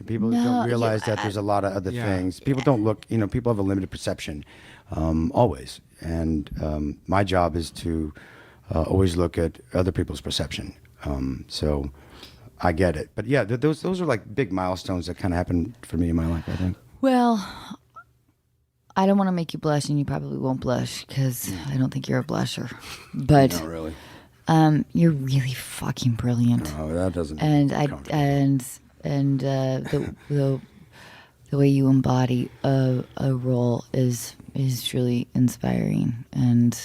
people don't realize that there's a lot of other things. People don't look, people have a limited perception always. And my job is to always look at other people's perception. So I get it. But yeah, those are like big milestones that kind of happened for me in my life, I think. Well, I don't want to make you blush, and you probably won't blush because I don't think you're a blusher. But Not really. you're really fucking brilliant. Oh, that doesn't. And the way you embody a role is truly inspiring, and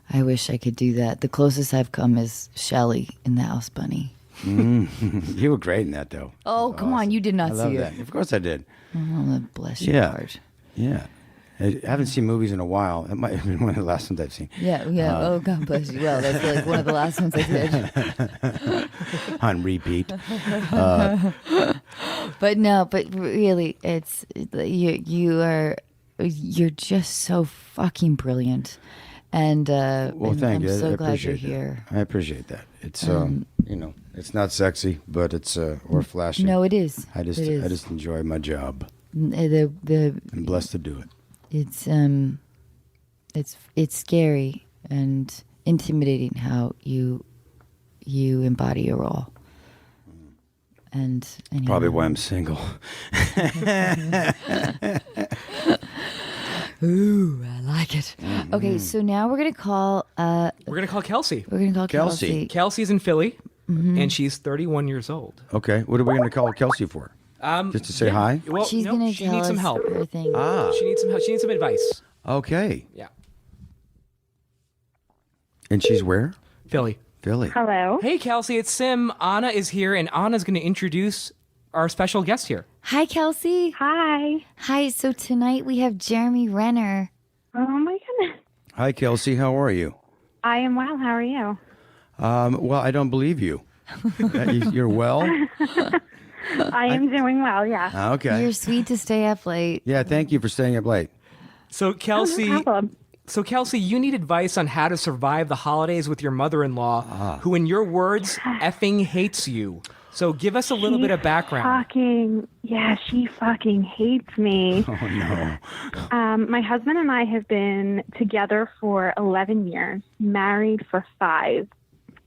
I wish I could do that. The closest I've come is Shelley in The House Bunny. You were great in that, though. Oh, come on, you did not I love see that. it. Of course I did. Oh, bless you, Yeah. heart. Yeah. I haven't seen movies in a while. It might have been one of the last ones I've seen. Yeah. Oh, God bless you. Well, that's like one of the last ones I did. On repeat. But really, you're just so fucking brilliant, and Well, and thank I'm you. so I glad you're appreciate here. that. I appreciate that. It's it's not sexy, but it's or flashy. No, it is. I just It is. I just enjoy my job. The I'm blessed to do it. it's scary and intimidating how you embody a role. And Probably why I'm single. Ooh, I like it. Okay, so now we're gonna call. We're gonna call Kelsey. We're gonna call Kelsey. Kelsey. Kelsey's in Philly, and she's 31 years old. Okay, what are we going to call Kelsey for? Just to say hi? Well, She's no, gonna she tell needs some us help. her thing. She needs some help. She needs some advice. Okay. Yeah, And she's where? Philly. Philly. Hello. Hey, Kelsey, it's Sim. Anna is here, and Anna's going to introduce our special guest here. Hi, Kelsey. Hi. Hi. So tonight we have Jeremy Renner. Oh my goodness. Hi, Kelsey. How are you? I am well. How are you? Well, I don't believe you. You're well? I am doing well. Yeah. Okay. You're sweet to stay up late. Yeah, thank you for staying up late. So, Kelsey, No problem. you need advice on how to survive the holidays with your mother-in-law, who, in your words, effing hates you. So, give us a little bit of background. She fucking hates me. Oh, no. My husband and I have been together for 11 years, married for 5.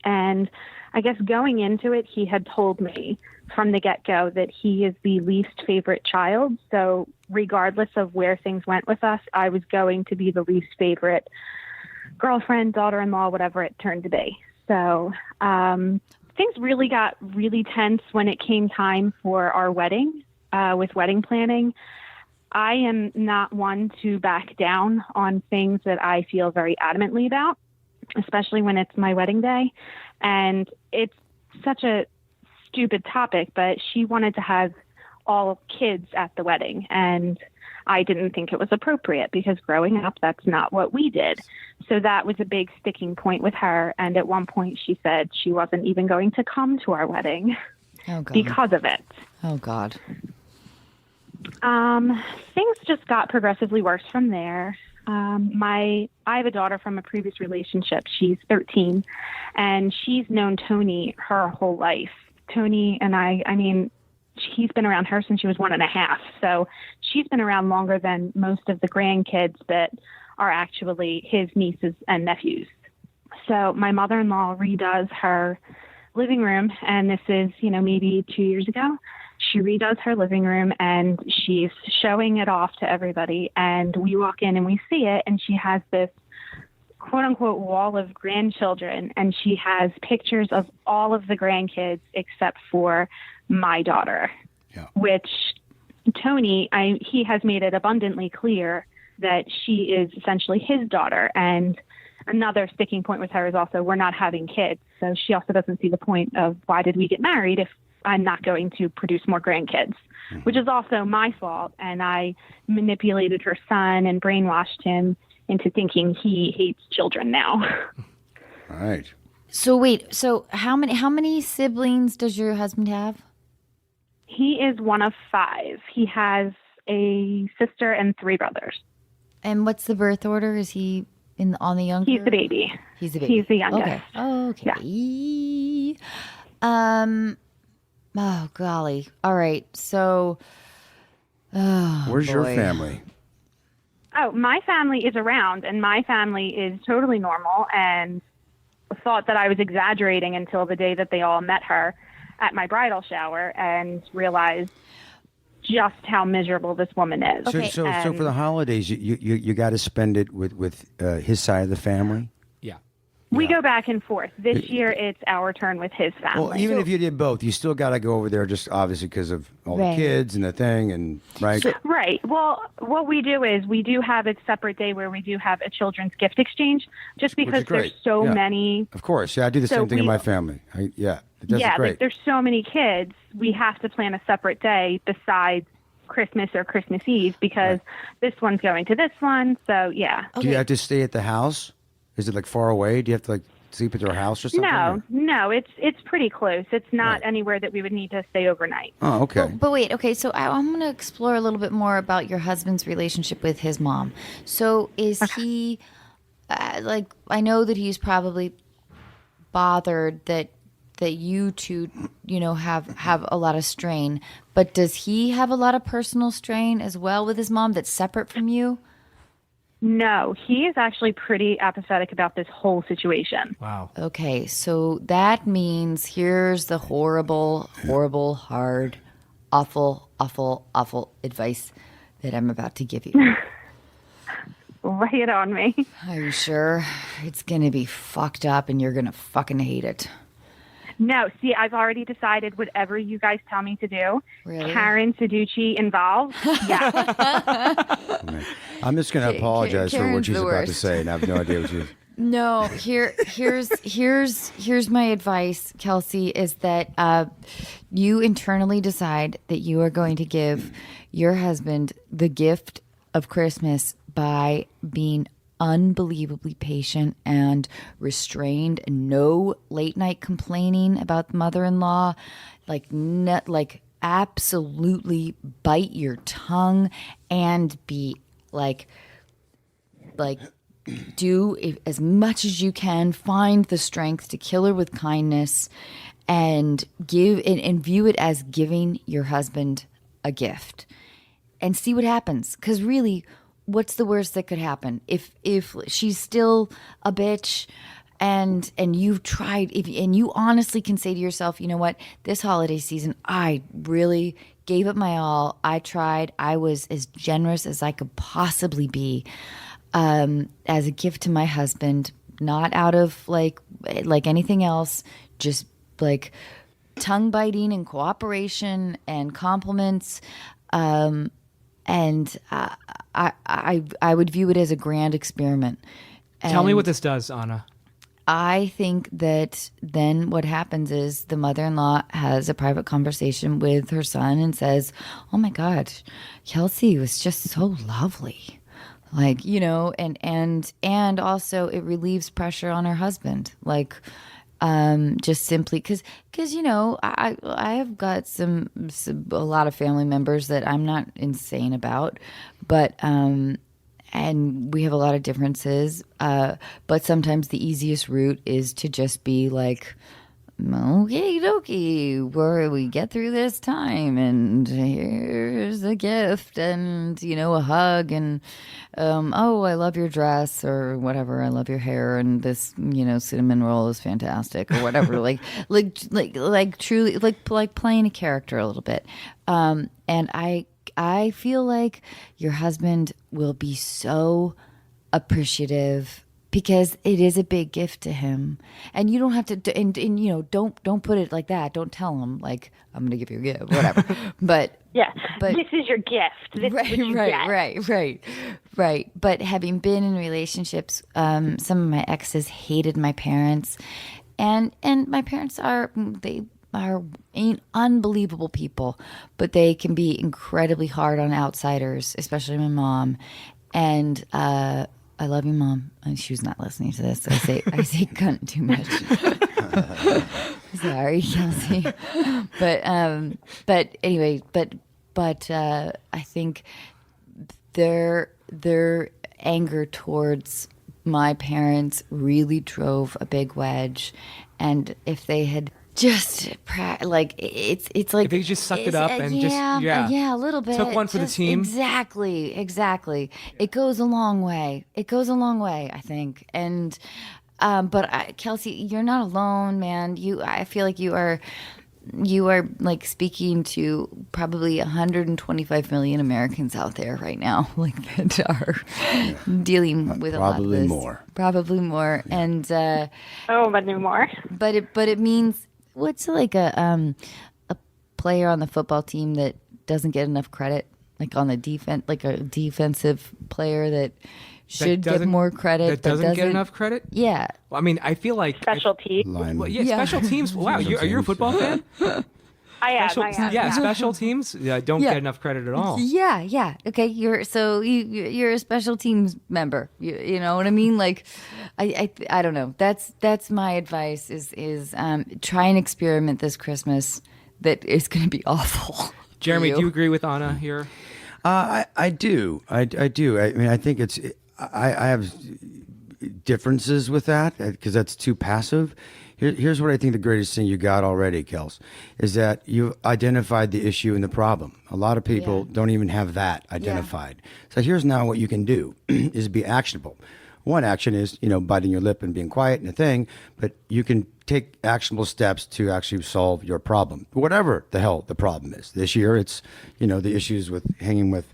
And I guess going into it, he had told me from the get-go that he is the least favorite child. So regardless of where things went with us, I was going to be the least favorite girlfriend, daughter-in-law, whatever it turned to be. So things really got really tense when it came time for our wedding, with wedding planning. I am not one to back down on things that I feel very adamantly about, especially when it's my wedding day. And it's such a stupid topic, but she wanted to have all kids at the wedding. And I didn't think it was appropriate because growing up, that's not what we did. So that was a big sticking point with her. And at one point she said she wasn't even going to come to our wedding because of it. Oh, God. Things just got progressively worse from there. I have a daughter from a previous relationship. She's 13 and she's known Tony her whole life. Tony and I mean, he's been around her since she was 1.5. So she's been around longer than most of the grandkids that are actually his nieces and nephews. So my mother-in-law redoes her living room. And this is, maybe 2 years ago. She redoes her living room and she's showing it off to everybody. And we walk in and we see it. And she has this quote unquote wall of grandchildren. And she has pictures of all of the grandkids except for my daughter, which Tony, he has made it abundantly clear that she is essentially his daughter. And another sticking point with her is also we're not having kids. So she also doesn't see the point of why did we get married if I'm not going to produce more grandkids, which is also my fault. And I manipulated her son and brainwashed him into thinking he hates children now. All right. So wait, how many siblings does your husband have? He is one of 5. He has a sister and 3 brothers. And what's the birth order? Is he on the younger? He's the baby. He's the baby. He's the youngest. Okay. Oh, okay. Yeah. Oh, golly. All right. So, Where's your boy. family? Oh, my family is around, and my family is totally normal and thought that I was exaggerating until the day that they all met her at my bridal shower and realized just how miserable this woman is. So, so for the holidays, you got to spend it with his side of the family. Yeah. We go back and forth. This year, it's our turn with his family. Well, even if you did both, you still got to go over there, just obviously because of all the kids and the thing, and right. Right. Well, what we do is we do have a separate day where we do have a children's gift exchange, just because there's so many. Of course, yeah, I do the same thing in my family. Like there's so many kids, we have to plan a separate day besides Christmas or Christmas Eve because this one's going to this one. So yeah. Do you have to stay at the house? Is it like far away? Do you have to like sleep at their house or something? No, it's pretty close. It's not anywhere that we would need to stay overnight. Oh, okay. But wait, okay, so I'm going to explore a little bit more about your husband's relationship with his mom. So is he, like, I know that he's probably bothered that you two, have a lot of strain, but does he have a lot of personal strain as well with his mom that's separate from you? No, he is actually pretty apathetic about this whole situation. Wow. Okay, so that means here's the horrible, horrible, hard, awful, awful, awful advice that I'm about to give you. Lay it on me. Are you sure? It's going to be fucked up and you're going to fucking hate it. No, see, I've already decided whatever you guys tell me to do, Karen Sarducci involved. Yeah. I'm just going to apologize for what she's about to say, and I have no idea what she's... No, here's my advice, Kelsey, is that you internally decide that you are going to give your husband the gift of Christmas by being unbelievably patient and restrained, and no late night complaining about the mother-in-law, like absolutely bite your tongue and be like do as much as you can, find the strength to kill her with kindness and give and view it as giving your husband a gift and see what happens. Because really, what's the worst that could happen? If she's still a bitch and you've tried, and you honestly can say to yourself, you know what, this holiday season, I really gave it my all. I tried. I was as generous as I could possibly be as a gift to my husband, not out of like anything else, just like tongue biting and cooperation and compliments. And I would view it as a grand experiment. Tell me what this does, Anna. I think that then what happens is the mother-in-law has a private conversation with her son and says, "Oh my God, Kelsey was just so lovely." Like, and also it relieves pressure on her husband. Like, just simply because I have got a lot of family members that I'm not insane about, but and we have a lot of differences. But sometimes the easiest route is to just be like, okay, dokie, where we get through this time, and here's a gift, and a hug, and oh, I love your dress, or whatever, I love your hair, and this cinnamon roll is fantastic, or whatever, like truly like playing a character a little bit, and I feel like your husband will be so appreciative. Because it is a big gift to him, and you don't have to, and don't put it like that. Don't tell him like I'm going to give you a gift, whatever. But this is your gift. This is what you get. Right. But having been in relationships, some of my exes hated my parents, and my parents are unbelievable people, but they can be incredibly hard on outsiders, especially my mom, and. I love you, Mom. She was not listening to this. I say cunt too much. Sorry, Kelsey. But anyway, but I think their anger towards my parents really drove a big wedge, and if they had just it's like if they just sucked it up and a little bit, took one for the team. Exactly. It goes a long way. I think. And but Kelsey, you're not alone, man. I feel like you are you are like speaking to probably 125 million Americans out there right now, like that are dealing with a lot of Probably this. more. Probably more. And but no more. but it means what's like a player on the football team that doesn't get enough credit, like on the defense, like a defensive player that should get more credit, That doesn't get enough credit? Yeah. Well, I mean, I feel like Specialty. Lineman. Well, yeah, special teams. Wow, are you a football fan? I am. Yeah, special teams don't get enough credit at all. Yeah. Okay, you're a special teams member. You know what I mean? Like, I don't know. That's my advice is try and experiment this Christmas. That is going to be awful. Jeremy, do you agree with Anna here? I do. I do. I mean, I think I have differences with that because that's too passive. Here's what I think the greatest thing you got already, Kels, is that you identified the issue and the problem. A lot of people don't even have that identified. So here's now what you can do is be actionable. One action is, biting your lip and being quiet and a thing, but you can take actionable steps to actually solve your problem, whatever the hell the problem is. This year, it's, the issues with hanging with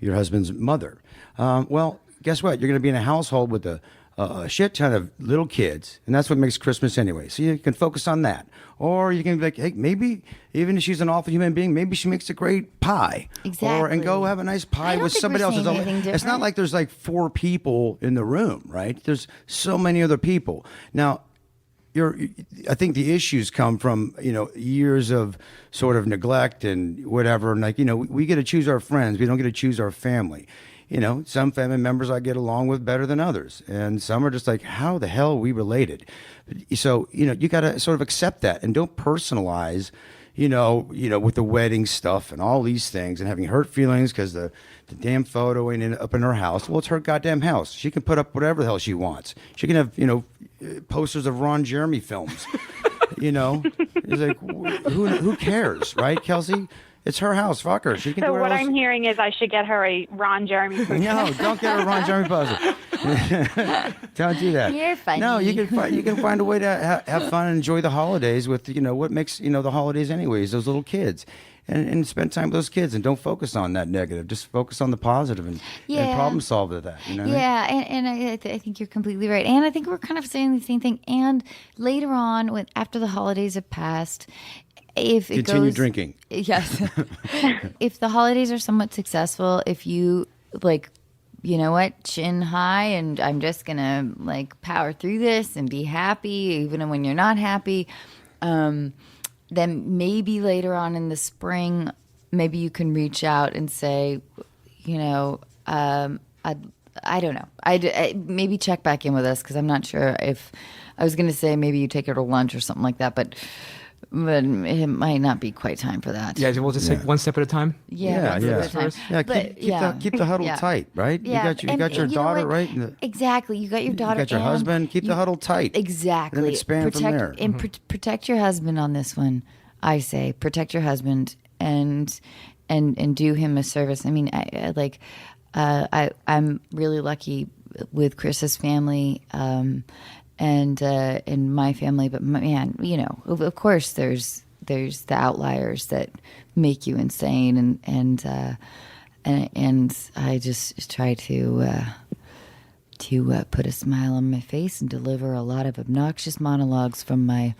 your husband's mother. Well, guess what? You're going to be in a household with a shit ton of little kids, and that's what makes Christmas anyway. So you can focus on that. Or you can be like, hey, maybe even if she's an awful human being, maybe she makes a great pie. Exactly. And go have a nice pie don't with think somebody we're else. saying anything It's not different. like there's like 4 people in the room, right? There's so many other people. Now, I think the issues come from, years of sort of neglect and whatever. And we get to choose our friends. We don't get to choose our family. Some family members I get along with better than others. And some are just like, how the hell are we related? So, you got to sort of accept that and don't personalize, with the wedding stuff and all these things and having hurt feelings because the damn photo ain't up in her house. Well, it's her goddamn house. She can put up whatever the hell she wants. She can have, posters of Ron Jeremy films. It's like, who cares, right, Kelsey? It's her house. Fuck her. She can do So what else. I'm hearing is I should get her a Ron Jeremy poster. No, don't get her a Ron Jeremy poster. Don't do that. You're funny. No, you can find a way to have fun and enjoy the holidays with what makes the holidays anyways. Those little kids. And spend time with those kids and don't focus on that negative. Just focus on the positive and problem solve that. What I mean? And I think you're completely right. And I think we're kind of saying the same thing. And later on, after the holidays have passed, if it Continue goes, drinking. Yes. If the holidays are somewhat successful, if you you know what, chin high, and I'm just gonna power through this and be happy, even when you're not happy. Then maybe later on in the spring, maybe you can reach out and say, I don't know. I maybe check back in with us because I'm not sure if I was going to say maybe you take her to lunch or something like that, but it might not be quite time for that. Yeah, we'll just take one step at a time. Yeah. Keep the huddle tight, right? Yeah. You got your daughter, right? Exactly. You got your daughter. You got your husband. Keep the huddle tight. Exactly. And expand from there. And protect your husband on this one. I say protect your husband and do him a service. I mean, I'm really lucky with Chris's family and my family, but man, of course there's the outliers that make you insane, and I just try to put a smile on my face and deliver a lot of obnoxious monologues from my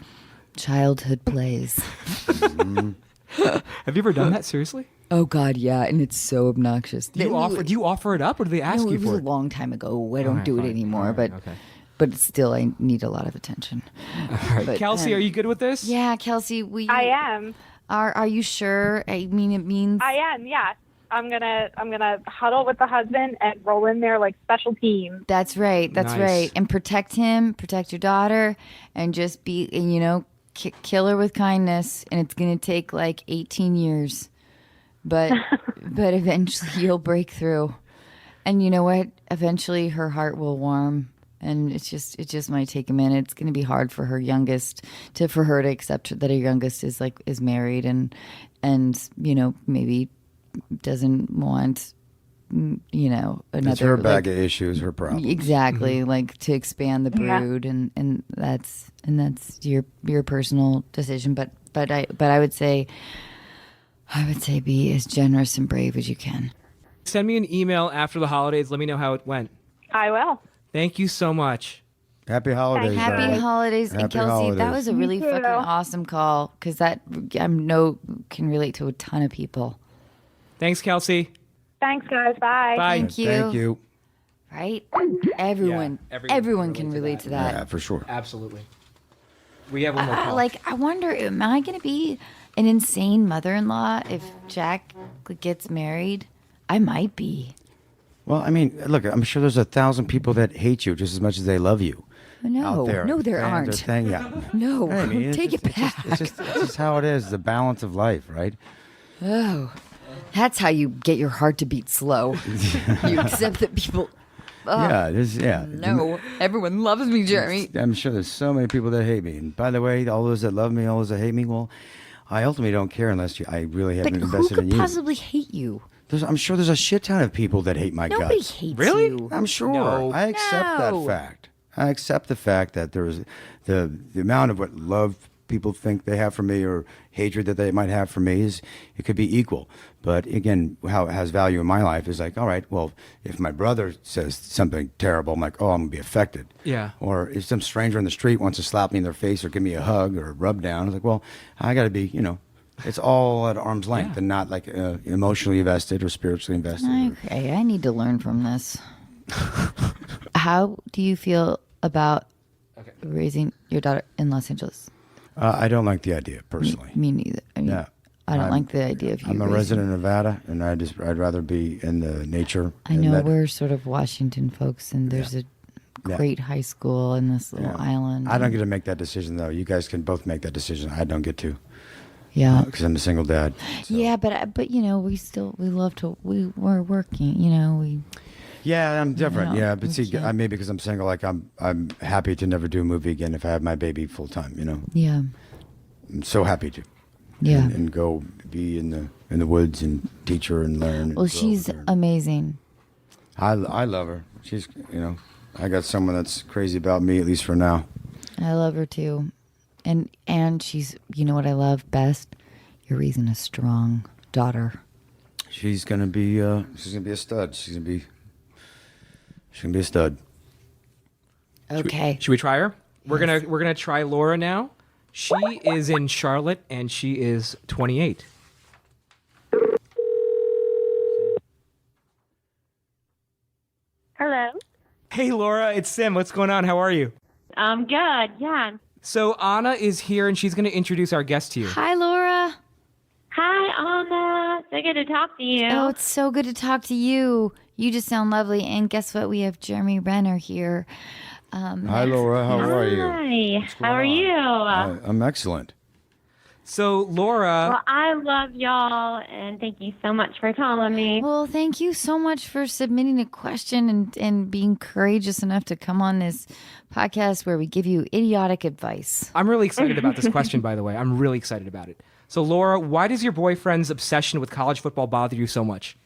childhood plays. Have you ever done that seriously? Oh God, yeah, and it's so obnoxious. Do you offer it up, or do they ask No, you it was for a it? long time ago. I don't do it fine. anymore, All right, but okay. but still, I need a lot of attention. But, Kelsey, are you good with this? Yeah, Kelsey, I am. Are you sure? I mean, it means I am. Yeah. I'm gonna huddle with the husband and roll in there like special team. That's right. That's Nice. right. And protect him, protect your daughter, and just kill her with kindness. And it's gonna take 18 years, but eventually you'll break through. And you know what? Eventually her heart will warm. And it just might take a minute. It's going to be hard for her youngest for her to accept that her youngest is married and maybe doesn't want another. It's her bag of issues, her problem. Exactly, to expand the brood, and that's your personal decision. But But I would say be as generous and brave as you can. Send me an email after the holidays. Let me know how it went. I will. Thank you so much. Happy holidays. Happy all right? holidays. And Happy Kelsey, holidays. that was a really fucking awesome call because that can relate to a ton of people. Thanks, Kelsey. Thanks, guys. Bye. Bye. Thank you. Thank you. Right? Everyone can relate to that. Yeah, for sure. Absolutely. We have one more call. I wonder, am I going to be an insane mother-in-law if Jack gets married? I might be. Well, I mean, look, I'm sure there's 1,000 people that hate you just as much as they love you. No, out there. no, there Fans aren't. are saying, yeah. No, I mean, take it back. It's just how it is, the balance of life, right? Oh, that's how you get your heart to beat slow. You accept that people. Yeah, it is, yeah. No, everyone loves me, Jeremy. I'm sure there's so many people that hate me. And by the way, all those that love me, all those that hate me, well, I ultimately don't care unless I really haven't But who invested could in you. possibly hate you? I'm sure there's a shit ton of people that hate my Nobody guts. hates Really? you. I'm sure. No. I accept that No. fact. I accept the fact that there's the amount of what love people think they have for me or hatred that they might have for me it could be equal. But again, how it has value in my life is like, all right, well, if my brother says something terrible, I'm like, oh, I'm gonna be affected. Yeah. Or if some stranger in the street wants to slap me in their face or give me a hug or a rub down, I'm like, well, I got to be, it's all at arm's length and not like emotionally invested or spiritually invested. Okay, I need to learn from this. How do you feel about raising your daughter in Los Angeles? I don't like the idea personally. Me neither. I mean, Yeah. I don't like the idea of you. I'm a raising- resident of Nevada, and I'd rather be in the nature. I and know that- we're sort of Washington folks, and there's a Yeah. great high school in this little island. I don't get to make that decision though. You guys can both make that decision. I don't get to Yeah. because I'm a single dad. So. Yeah, but we love to we're working. We Yeah, I'm different. No, Yeah, but we see, can't. maybe because I'm single, like I'm happy to never do a movie again if I have my baby full time. yeah I'm so happy to. yeah. And go be in the woods and teach her and learn. and Well, grow she's with her. amazing. I love her. She's I got someone that's crazy about me, at least for now. I love her too, and she's what I love best. You're raising a strong daughter. She's gonna be a stud. She's gonna be a stud. Okay. Should we try her? We're gonna try Laura now. She is in Charlotte and she is 28. Hello. Hey Laura, it's Sim. What's going on? How are you? I'm good. Yeah. So Anna is here and she's gonna introduce our guest to you. Hi, Laura. Hi, Anna. So good to talk to you. Oh, it's so good to talk to you. You just sound lovely. And guess what? We have Jeremy Renner here. Hi, Laura. How are you? Hi. What's going How are on? you? I'm excellent. So Laura, Well, I love y'all, and thank you so much for calling me. Well, thank you so much for submitting a question and being courageous enough to come on this podcast where we give you idiotic advice. I'm really excited about this question, by the way. I'm really excited about it. So Laura, why does your boyfriend's obsession with college football bother you so much?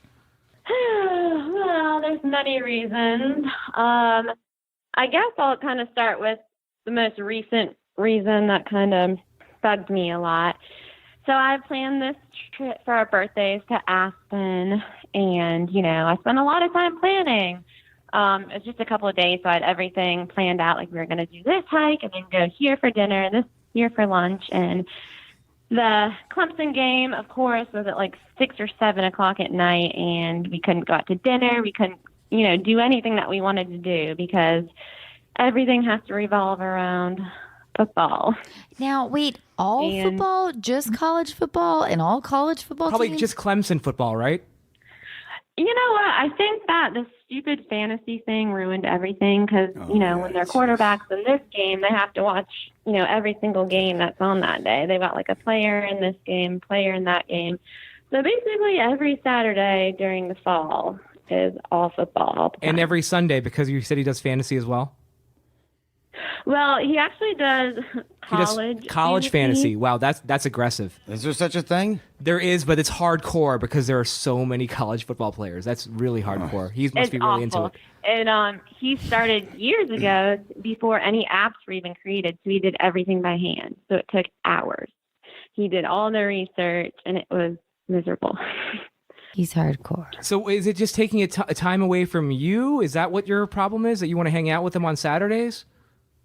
Well, there's many reasons. I guess I'll kind of start with the most recent reason that kind of bugged me a lot. So I planned this trip for our birthdays to Aspen, and, I spent a lot of time planning. It was just a couple of days, so I had everything planned out, like we were going to do this hike and then go here for dinner and this here for lunch. And the Clemson game, of course, was at like 6 or 7 o'clock at night, and we couldn't go out to dinner. We couldn't, do anything that we wanted to do because everything has to revolve around football. Now, wait, all And- football? Just college football and all college football Probably teams? just Clemson football, right? You know what? I think that the stupid fantasy thing ruined everything because, when they're quarterbacks in this game, they have to watch, every single game that's on that day. They've got like a player in this game, player in that game. So basically every Saturday during the fall is all football. All the And time. every Sunday because you said he does fantasy as well. Well, he actually does He does college college fantasy. Wow, that's aggressive. Is there such a thing? There is, but it's hardcore because there are so many college football players. That's really hardcore. He must It's be really awful. into it. And he started years ago before any apps were even created, so he did everything by hand. So it took hours. He did all the research, and it was miserable. He's hardcore. So is it just taking a time away from you? Is that what your problem is? That you want to hang out with him on Saturdays?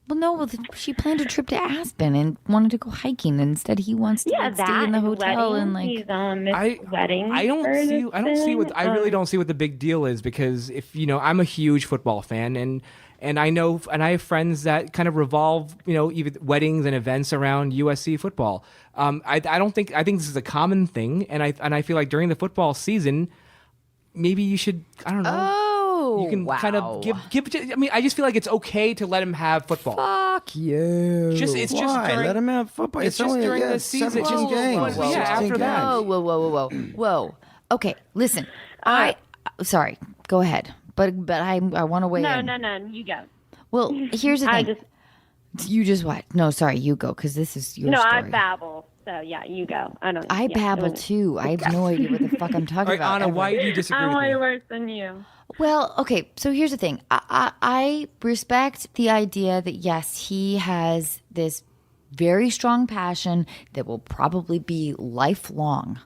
Well, no, she planned a trip to Aspen and wanted to go hiking. And instead, he wants to like, stay in the hotel and like. He's wedding. I don't really don't see what the big deal is, because if I'm a huge football fan, and I have friends that kind of revolve even weddings and events around USC football. I think this is a common thing, and I feel like during the football season, maybe you should, I don't know. Oh, you can kind of give. I mean, I just feel like it's okay to let him have football. Fuck you. It's Why? just during, Let him have football. It's just only during the season. 17 games. Whoa, yeah, after 16 that. games. Whoa. Okay, listen. Sorry. Go ahead. But I want to weigh in. No. You go. Well, here's the thing. You just what? No, sorry, you go, because this is your story. I babble. So yeah, you go. I babble too. I have no idea what the fuck I'm talking All right, about. Anna, why do you disagree I'm with way me? worse than you. Well, okay, so here's the thing. I respect the idea that, yes, he has this very strong passion that will probably be lifelong,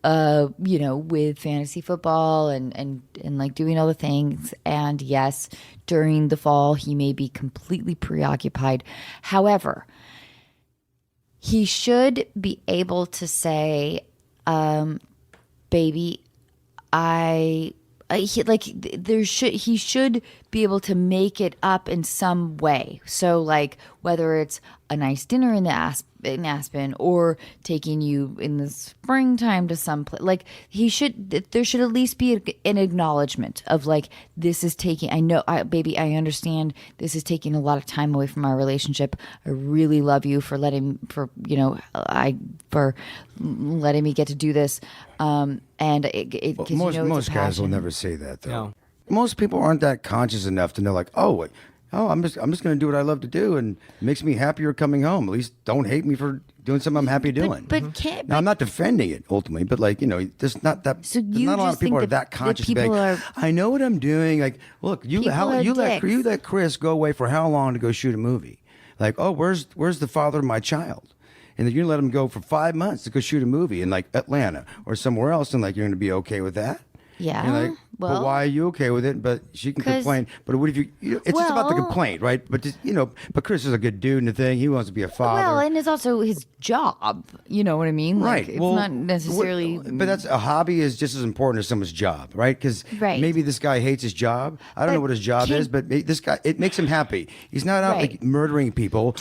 with fantasy football and like doing all the things. And yes, during the fall, he may be completely preoccupied. However, he should be able to say, baby, he should be able to make it up in some way. So like whether it's a nice dinner in Aspen or taking you in the springtime to some place, like there should at least be an acknowledgement of like, this is taking, baby, I understand this is taking a lot of time away from our relationship. I really love you for letting me get to do this. And most guys will never say that, though. No. Most people aren't that conscious enough to know, like, I'm just going to do what I love to do, and it makes me happier coming home. At least don't hate me for doing something I'm happy doing. Now, I'm not defending it ultimately, but like, there's not that. So not a lot of people are that conscious. I know what I'm doing. Like, look, you let Chris go away for how long to go shoot a movie? Like, where's the father of my child? And then you let him go for 5 months to go shoot a movie in like Atlanta or somewhere else, and like you're going to be okay with that? Yeah. Like, but why are you okay with it? But she can complain. But what if it's just about the complaint, right? But just, but Chris is a good dude in the thing. He wants to be a father. Well, and it's also his job. You know what I mean? Like, Right. It's not necessarily. But that's a hobby is just as important as someone's job, right? Because maybe this guy hates his job. I don't know what his job is, but this guy, it makes him happy. He's not out like murdering people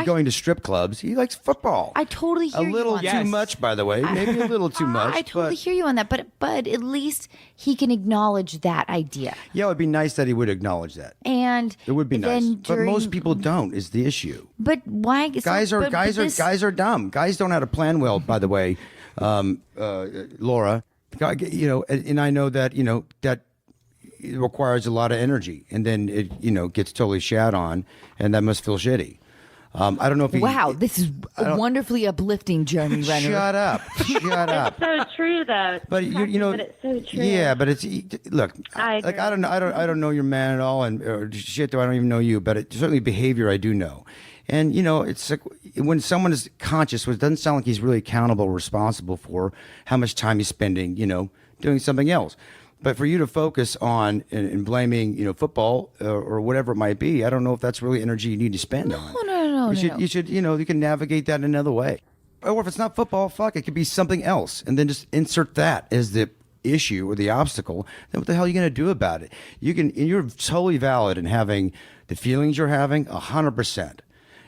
going to strip clubs. He likes football. I totally hear you. A little on too that. much, by the way. Maybe a little too much. I totally hear you on that. But at least he can acknowledge that idea. Yeah, it would be nice that he would acknowledge that. And it would be nice. But most people don't, is the issue. But why? Guys are dumb. Guys don't know how to plan well, by the way, Laura. And I know that, that it requires a lot of energy, and then it, gets totally shat on, and that must feel shitty. I don't know if Wow, this is wonderfully uplifting, Jeremy Renner. Shut up. It's so true, though. But but it's so true. Yeah, but it's look. I agree. Like I don't know your man at all, and or shit. I don't even know you, but certainly behavior I do know. And it's like when someone is conscious, it doesn't sound like he's really accountable, responsible for how much time he's spending, doing something else. But for you to focus on and blaming, football or whatever it might be, I don't know if that's really energy you need to spend on. No. You should, you can navigate that another way. Or if it's not football, fuck, it could be something else. And then just insert that as the issue or the obstacle. Then what the hell are you going to do about it? You're totally valid in having the feelings you're having 100%.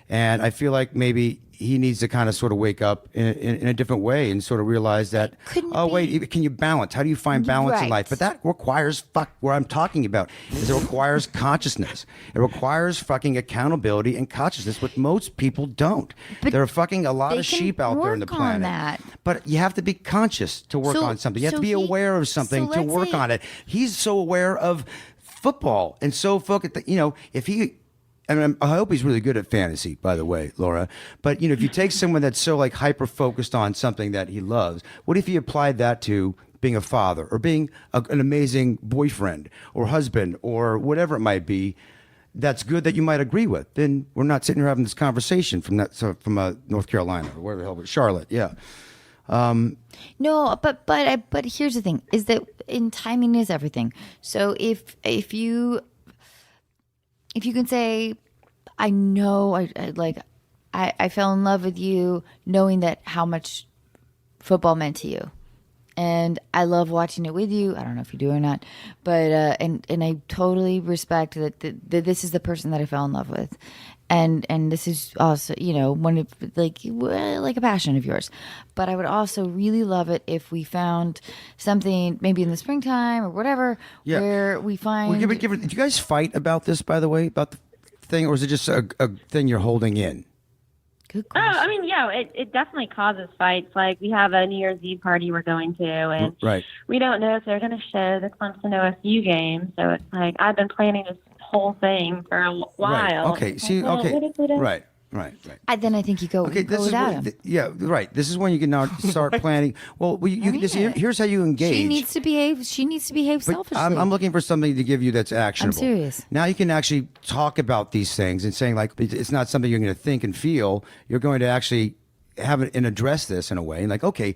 And I feel like maybe he needs to kind of sort of wake up in a different way and sort of realize that, wait, can you balance? How do you find balance in life? But that requires where I'm talking about is it requires consciousness. It requires fucking accountability and consciousness, which most people don't. But there are fucking a lot of sheep out there in the planet. That. But you have to be conscious to work on something. You have to be aware of something to work on it. He's so aware of football and so focused that, if he... And I hope he's really good at fantasy, by the way, Laura. But, if you take someone that's so like hyper-focused on something that he loves, what if he applied that to being a father or being an amazing boyfriend or husband or whatever it might be? that's good that you might agree with, then we're not sitting here having this conversation from North Carolina or wherever the hell, but Charlotte, yeah. No, but here's the thing: is that in timing is everything. So if you can say, I know I fell in love with you, knowing that how much football meant to you, and I love watching it with you. I don't know if you do or not, but and I totally respect that this is the person that I fell in love with. And this is also, one of like a passion of yours. But I would also really love it if we found something maybe in the springtime or whatever where we find. Well, did you guys fight about this, by the way, about the thing, or is it just a thing you're holding in? Good question. I mean, it definitely causes fights. Like, we have a New Year's Eve party we're going to, and we don't know if they're going to show the Clemson OSU game. So it's like, I've been planning this whole thing for a while. Right. Okay. See. Like, Okay. what if we don't- Right. Then I think you go. Okay, go this is without what, him. yeah, right. This is when you can now start planning. Well, you can just, here's how you engage. She needs to behave. She needs to behave But selfishly. I'm looking for something to give you that's actionable. I'm serious. Now you can actually talk about these things and saying, like, it's not something you're going to think and feel. You're going to actually have it and address this in a way. And like, okay,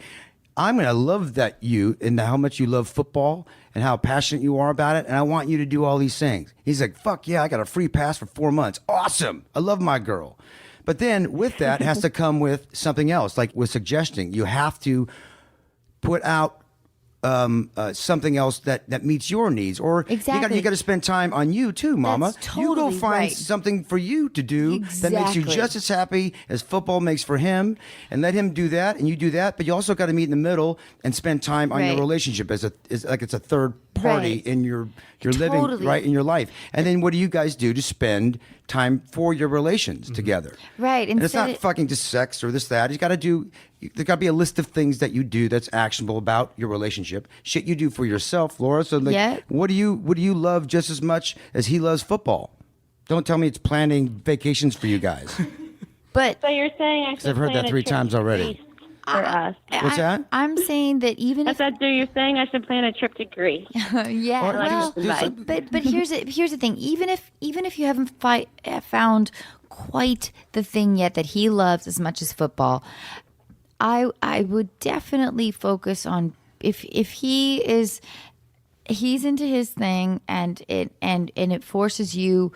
I'm going to love that you and how much you love football and how passionate you are about it. And I want you to do all these things. He's like, fuck yeah, I got a free pass for 4 months. Awesome. I love my girl. But then with that has to come with something else, like with suggesting. You have to put out something else that meets your needs, or Exactly. you got to spend time on you too, Mama. That's You go totally find right. something for you to do that makes you Exactly. just as happy as football makes for him, and let him do that, and you do that. But you also got to meet in the middle and spend time on your Right. relationship as like it's a third party Right. in your living Totally. right in your life. And then what do you guys do to spend time for your relations together? Right, And it's not instead- fucking just sex or this that. You got to do. There got to be a list of things that you do that's actionable about your relationship. Shit you do for yourself, Laura. So like, Yeah. what do you love just as much as he loves football? Don't tell me it's planning vacations for you guys. But So you're saying I should I've heard plan that a 3 trip times to already. Greece for us? What's that? I'm saying that even I if said, so you're saying I should plan a trip to Greece? yeah, Or well, just- but here's the thing. Even if you haven't found quite the thing yet that he loves as much as football, I would definitely focus on if he's into his thing and it forces you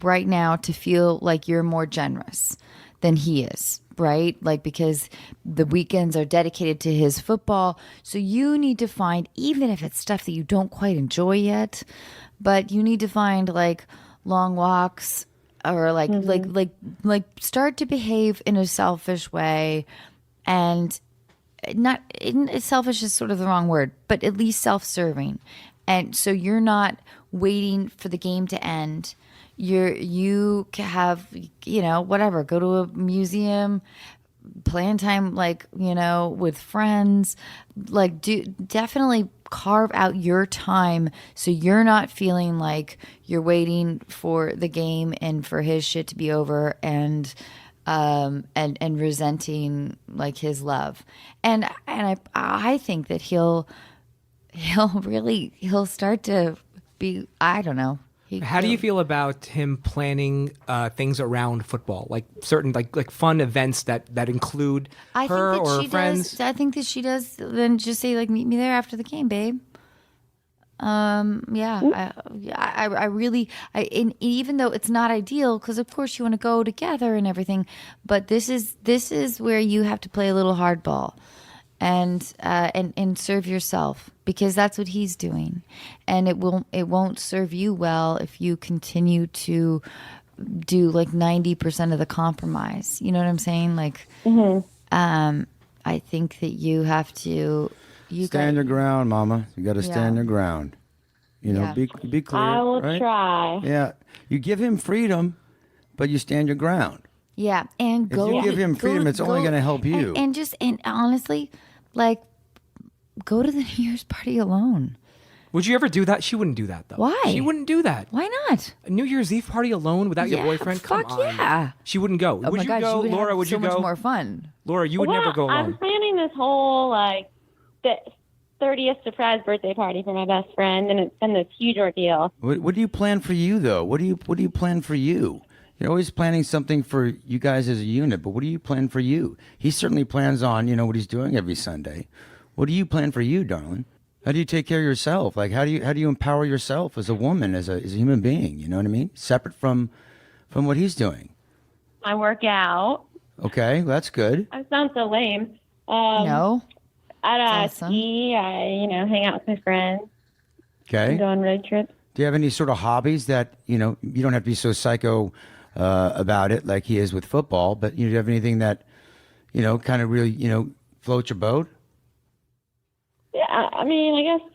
right now to feel like you're more generous than he is, right? Like, because the weekends are dedicated to his football. So you need to find, even if it's stuff that you don't quite enjoy yet, but you need to find like long walks or like start to behave in a selfish way, and not selfish is sort of the wrong word, but at least self-serving. And so you're not waiting for the game to end. You have, whatever, go to a museum, plan time, with friends, definitely carve out your time so you're not feeling like you're waiting for the game and for his shit to be over and resenting like his love. And I think that he'll start to be, I don't know. How do you feel about him planning things around football, like certain like fun events that include her or friends? I think that she does. Then just say like, meet me there after the game, babe. Yeah, I really, even though it's not ideal, because of course you want to go together and everything, but this is where you have to play a little hardball, and serve yourself, because that's what he's doing, and it won't serve you well if you continue to do like 90% of the compromise. You know what I'm saying? Like, I think that you have to. Stand your ground, Mama. You got to stand your ground. Yeah. Be clear. I will right? try. Yeah, you give him freedom, but you stand your ground. Yeah, and go. If you give him freedom, it's only going to help you. And honestly, like, go to the New Year's party alone. Would you ever do that? She wouldn't do that, though. Why? She wouldn't do that. Why not? A New Year's Eve party alone without your Yeah, boyfriend? Come fuck on. yeah. She wouldn't go. Oh Would my you God, go, she would Laura? have Would so you go? much more fun. Laura, you would never go I'm alone. planning this whole 30th surprise birthday party for my best friend, and it's been this huge ordeal. What do you plan for you though? What do you plan for you? You're always planning something for you guys as a unit, but what do you plan for you? He certainly plans on, what he's doing every Sunday. What do you plan for you, darling? How do you take care of yourself? Like, how do you empower yourself as a woman, as a human being? You know what I mean? Separate from what he's doing. I work out. Okay, that's good. I sound so lame. No. I Awesome. ski. I hang out with my friends. Okay. Go on road trips. Do you have any sort of hobbies that you don't have to be so psycho about it like he is with football? But do you have anything that kind of really floats your boat? Yeah, I mean, I guess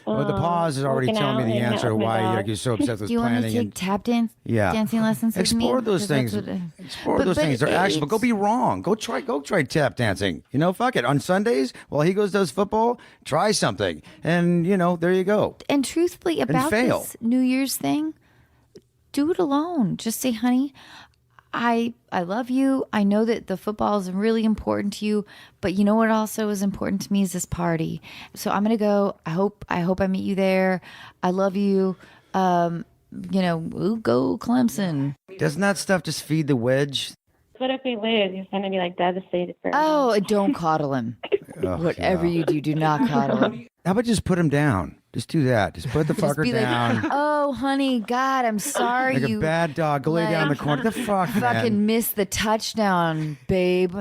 Well, the pause is already working telling me out, the hanging out answer with my why dog. you're so obsessed with Do you want planning. to take tap dancing lessons with me? Explore those 'Cause things. that's what Explore but- those but things. They're actionable. Go it's- be wrong. Go try tap dancing. Fuck it. On Sundays, while he does football, try something. And, there you go. And truthfully, about fail. this New Year's thing, do it alone. Just say, honey, I love you. I know that the football is really important to you, but you know what also is important to me is this party. So I'm gonna go. I hope I meet you there. I love you. We'll go Clemson. Doesn't that stuff just feed the wedge? What if we lose? He's gonna be like devastated for. Oh, don't coddle him. Oh, Whatever you do not coddle him. How about just put him down? Just do that. Just put the Just fucker be down. like, oh, honey, God, I'm sorry Like you a bad dog. Go lay down in the corner. The fuck, man. fucking missed the touchdown, babe.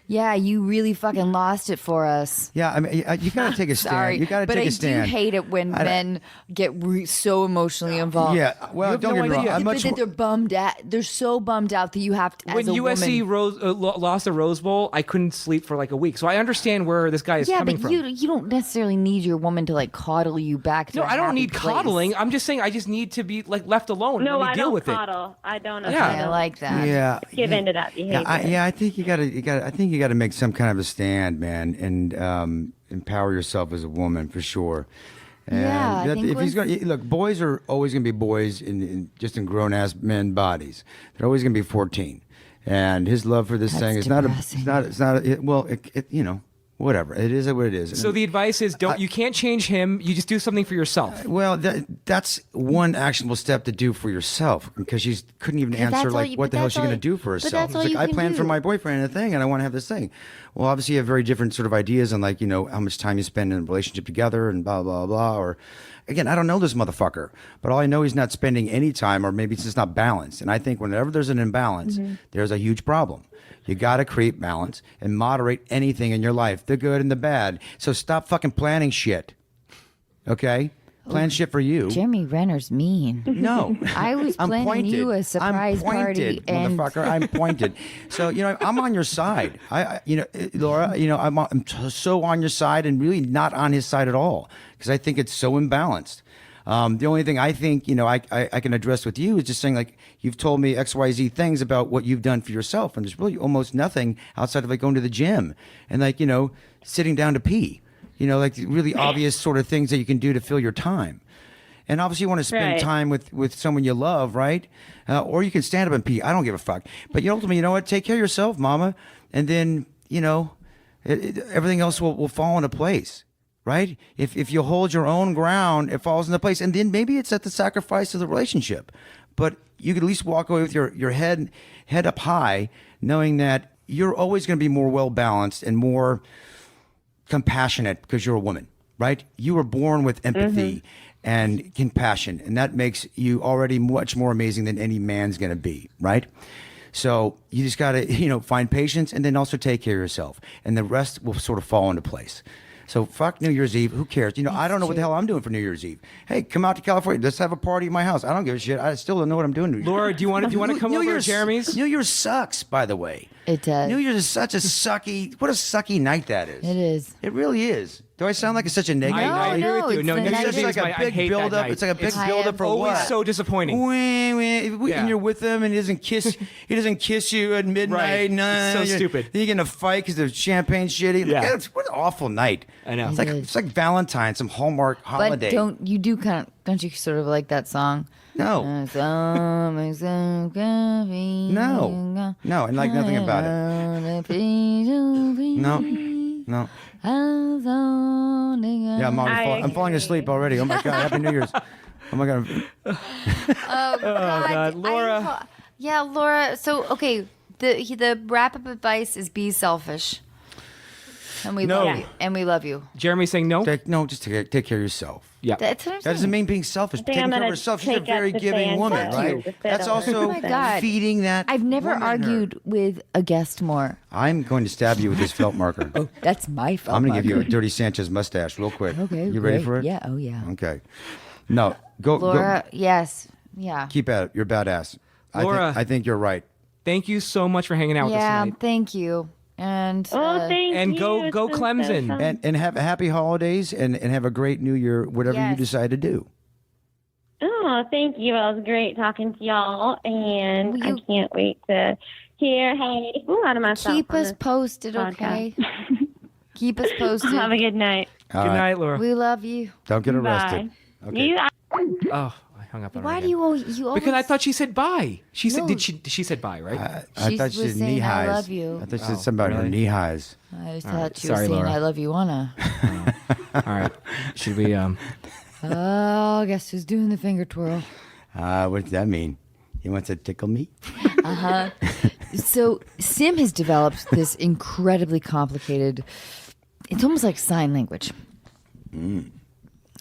Yeah, you really fucking lost it for us. Yeah, I mean, you gotta take a stand. Sorry, You gotta but take I a stand. do hate it when men get so emotionally involved. Yeah, well, don't get me wrong. I'm But much that they're bummed out. They're so bummed out that you have to. When as a USC woman, lost the Rose Bowl, I couldn't sleep for like a week. So I understand where this guy is yeah, coming but from. you don't necessarily need your woman to like coddle you back. To No, a I don't happy need place. coddling. I'm just saying I just need to be like left alone. No, Let me I deal don't with coddle. I don't. Yeah. I like that. Yeah, Give into that behavior. I think you gotta. I think you gotta make some kind of a stand, man, and empower yourself as a woman for sure. And Yeah, I think if he's once- gonna look, boys are always gonna be boys in grown ass men bodies. They're always gonna be 14, and his love for this That's thing is depressing. whatever. It is what it is. it. So the advice is you can't change him. You just do something for yourself. Well, that's one actionable step to do for yourself because she couldn't even that's answer all like you- what but the hell that's she's all going to you- do for but herself. that's It's all like you I can planned for do. my boyfriend a thing and I want to have this thing. Well, obviously you have very different sort of ideas on like how much time you spend in a relationship together and blah blah blah. Or again, I don't know this motherfucker, but all I know he's not spending any time, or maybe it's just not balanced. And I think whenever there's an imbalance, there's a huge problem. You got to create balance and moderate anything in your life, the good and the bad. So stop fucking planning shit. Okay? Plan shit for you. Jeremy Renner's mean. No. I was I'm planning pointed. you a surprise I'm pointed, party, and motherfucker. I'm pointed. So I'm on your side. Laura. I'm so on your side, and really not on his side at all, because I think it's so imbalanced. The only thing I think I can address with you is just saying like you've told me XYZ things about what you've done for yourself, and there's really almost nothing outside of like going to the gym and like sitting down to pee. Like really obvious sort of things that you can do to fill your time. And obviously you want to spend Right. time with someone you love, right? Or you can stand up and pee. I don't give a fuck. But ultimately, you know what? Take care of yourself, mama. And then, everything else will fall into place, right? If you hold your own ground, it falls into place. And then maybe it's at the sacrifice of the relationship. But you could at least walk away with your head up high, knowing that you're always going to be more well-balanced and more compassionate because you're a woman, right? You were born with empathy and compassion, and that makes you already much more amazing than any man's going to be, right? So you just got to, find patience and then also take care of yourself, and the rest will sort of fall into place. So fuck New Year's Eve. Who cares? I don't know what the hell I'm doing for New Year's Eve. Hey, come out to California. Let's have a party at my house. I don't give a shit. I still don't know what I'm doing. Laura, do you want to come over to Jeremy's? New Year's sucks, by the way. It does. New Year's is such a sucky. What a sucky night that is. It is. It really is. Do I sound like such a negative? I agree with you. it's No, the New It's Year's just Eve like is a I big hate that build up. night. It's like a big It's build up for always what? so disappointing. And you're with him, and he doesn't kiss. He doesn't kiss you at midnight. Right. No, So you're- stupid. Then you get in a fight because the champagne's shitty. Yeah. What an awful night. I know. It's like Valentine's, some Hallmark holiday. But don't you sort of like that song? No. No, and like nothing about it. No, No. Yeah, Yeah, I'm falling asleep already. Oh my God! Happy New Year's. Oh my God. Oh God, Laura. Yeah, Laura. So okay, the wrap up advice is be selfish, and we No. love you. And we love you. Jeremy's saying no. Just take care of yourself. Yeah. That's what I'm That saying. doesn't mean being selfish. think Taking I'm care of gonna herself. She's a take up very the giving fan woman, to right? sit That's over also Oh my God. feeding that. I've never woman her. argued with a guest more. I'm going to stab you with this felt marker. That's my fault. I'm going to give you a Dirty Sanchez mustache real quick. Okay, You ready great. for it? Yeah. Oh yeah. Okay. No. Go. Laura. Yes. Yeah. Keep at it. You're badass. Laura. I think you're right. Thank you so much for hanging out with us Yeah. tonight. Thank you. And Thank And you. go It's been Clemson. so fun. And have happy holidays and have a great New Year, whatever you Yes. decide to do. Oh, thank you. It was great talking to y'all, and Will I you- can't wait to hear how out of myself. keep on us this posted, podcast. okay? Keep us posted. Have a good night. All Good right. night, Laura. We love you. Don't get Bye. arrested. Okay. You Oh, I hung up on her Why again. do you always? Because I thought she said bye. She said, No. did she said bye, right? I She thought she was said knee saying, highs. "I love you." I thought she Oh, said something about her really? knee highs. I just All thought right. you were Sorry, saying Laura. I love you, Anna. All right. Should we Oh, guess who's doing the finger twirl? What does that mean? He wants to tickle me? So Sim has developed this incredibly complicated. It's almost like sign language.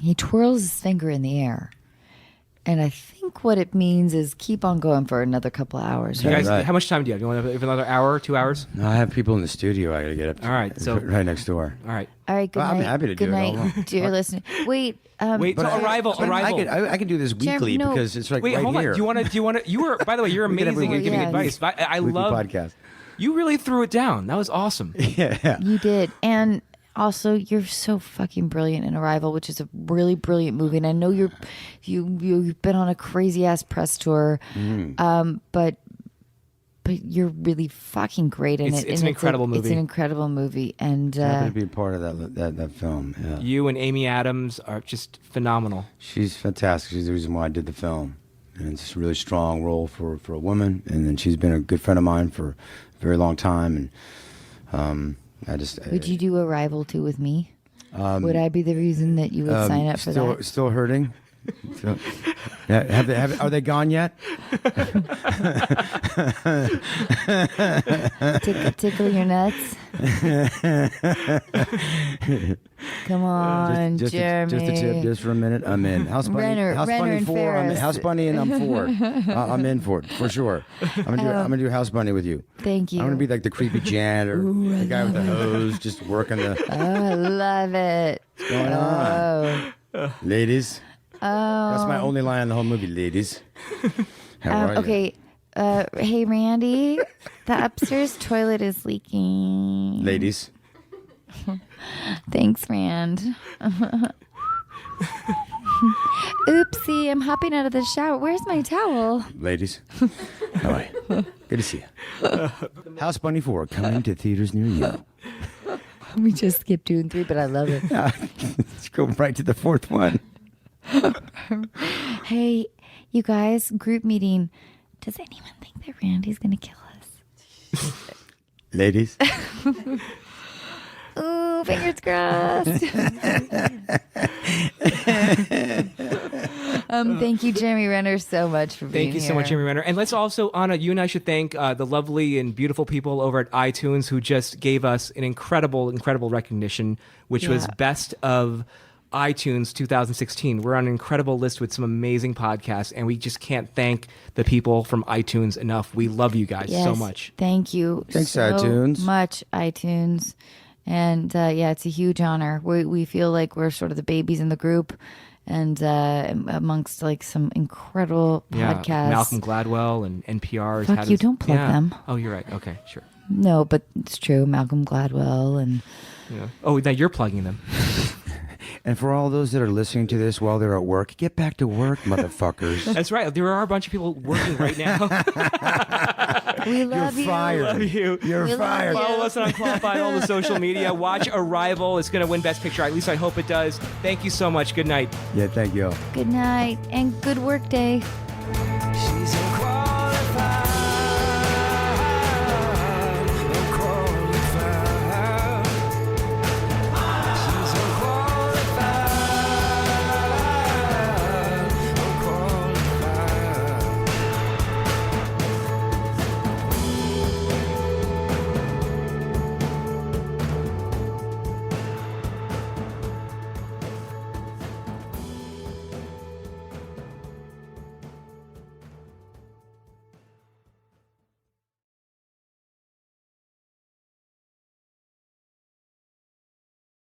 He twirls his finger in the air, and I think what it means is keep on going for another couple of hours. you Right? guys, right. how much time do you have? You want to have another hour, 2 hours? No, I have people in the studio I got to get up to. All right, so- right next door. All right. All right, good Well, I'm night. happy to do good it. night, I'll- dear listener. Wait, Wait, so arrival. I can do this weekly no. because it's like Wait, right hold here. on. Do you want to? You were, by the way, you're We could have amazing a at giving weekly- advice. I Weekly love. podcast. You really threw it down. That was awesome. Yeah. You did, and also you're so fucking brilliant in Arrival, which is a really brilliant movie. And I know you've been on a crazy ass press tour, but you're really fucking great in It's- it. it's and an incredible It's movie. an incredible movie, and Happy to be a part of that film. Yeah. You and Amy Adams are just phenomenal. She's fantastic. She's the reason why I did the film. And it's a really strong role for a woman. And then she's been a good friend of mine for a very long time. And would you do Arrival 2 with me? Would I be the reason that you would sign up for that? Still hurting? Yeah, are they gone yet? Tickle your nuts. Come on, just Jeremy. just a tip, just for a minute. I'm in. House Bunny, Renner and 4. Faris. House Bunny, and I'm 4. I'm in for it for sure. I'm gonna do House Bunny with you. Thank you. I'm gonna be like the creepy janitor, the guy with the hose, just working the. Oh, I love it. What's going on, ladies? That's my only line in the whole movie, ladies. How are you? Okay. Hey, Randy, the upstairs toilet is leaking. Ladies. Thanks, Rand. Oopsie, I'm hopping out of the shower. Where's my towel? Ladies. How are you? Good to see you. House Bunny 4 coming to theaters near you. We just skipped 2 and 3, but I love it. Let's go right to the 4th one. Hey, you guys, group meeting. Does anyone think that Randy's going to kill us? Ladies. Ooh, fingers crossed. Thank you, Jeremy Renner, so much for being Thank you here. so much, Jeremy Renner. And let's also, Anna, you and I should thank the lovely and beautiful people over at iTunes who just gave us an incredible, incredible recognition, which was Yeah. Best of iTunes 2016. We're on an incredible list with some amazing podcasts, and we just can't thank the people from iTunes enough. We love you guys so Yes, much. Thank you Thanks, so iTunes. much, iTunes. And yeah, it's a huge honor. We feel like we're sort of the babies in the group, and amongst like some incredible podcasts. Malcolm Gladwell and NPR. Fuck you, don't plug them. Oh, you're right. Okay, sure. No, but it's true. Malcolm Gladwell and Yeah. Oh, now you're plugging them. And for all those that are listening to this while they're at work, get back to work, motherfuckers. That's right. There are a bunch of people working right now. we love you. Fired. Love you. You're We love fired. you. Follow us on Unqualified, all the social media. Watch Arrival. It's going to win Best Picture. At least I hope it does. Thank you so much. Good night. Yeah, thank you. Good night and good work day.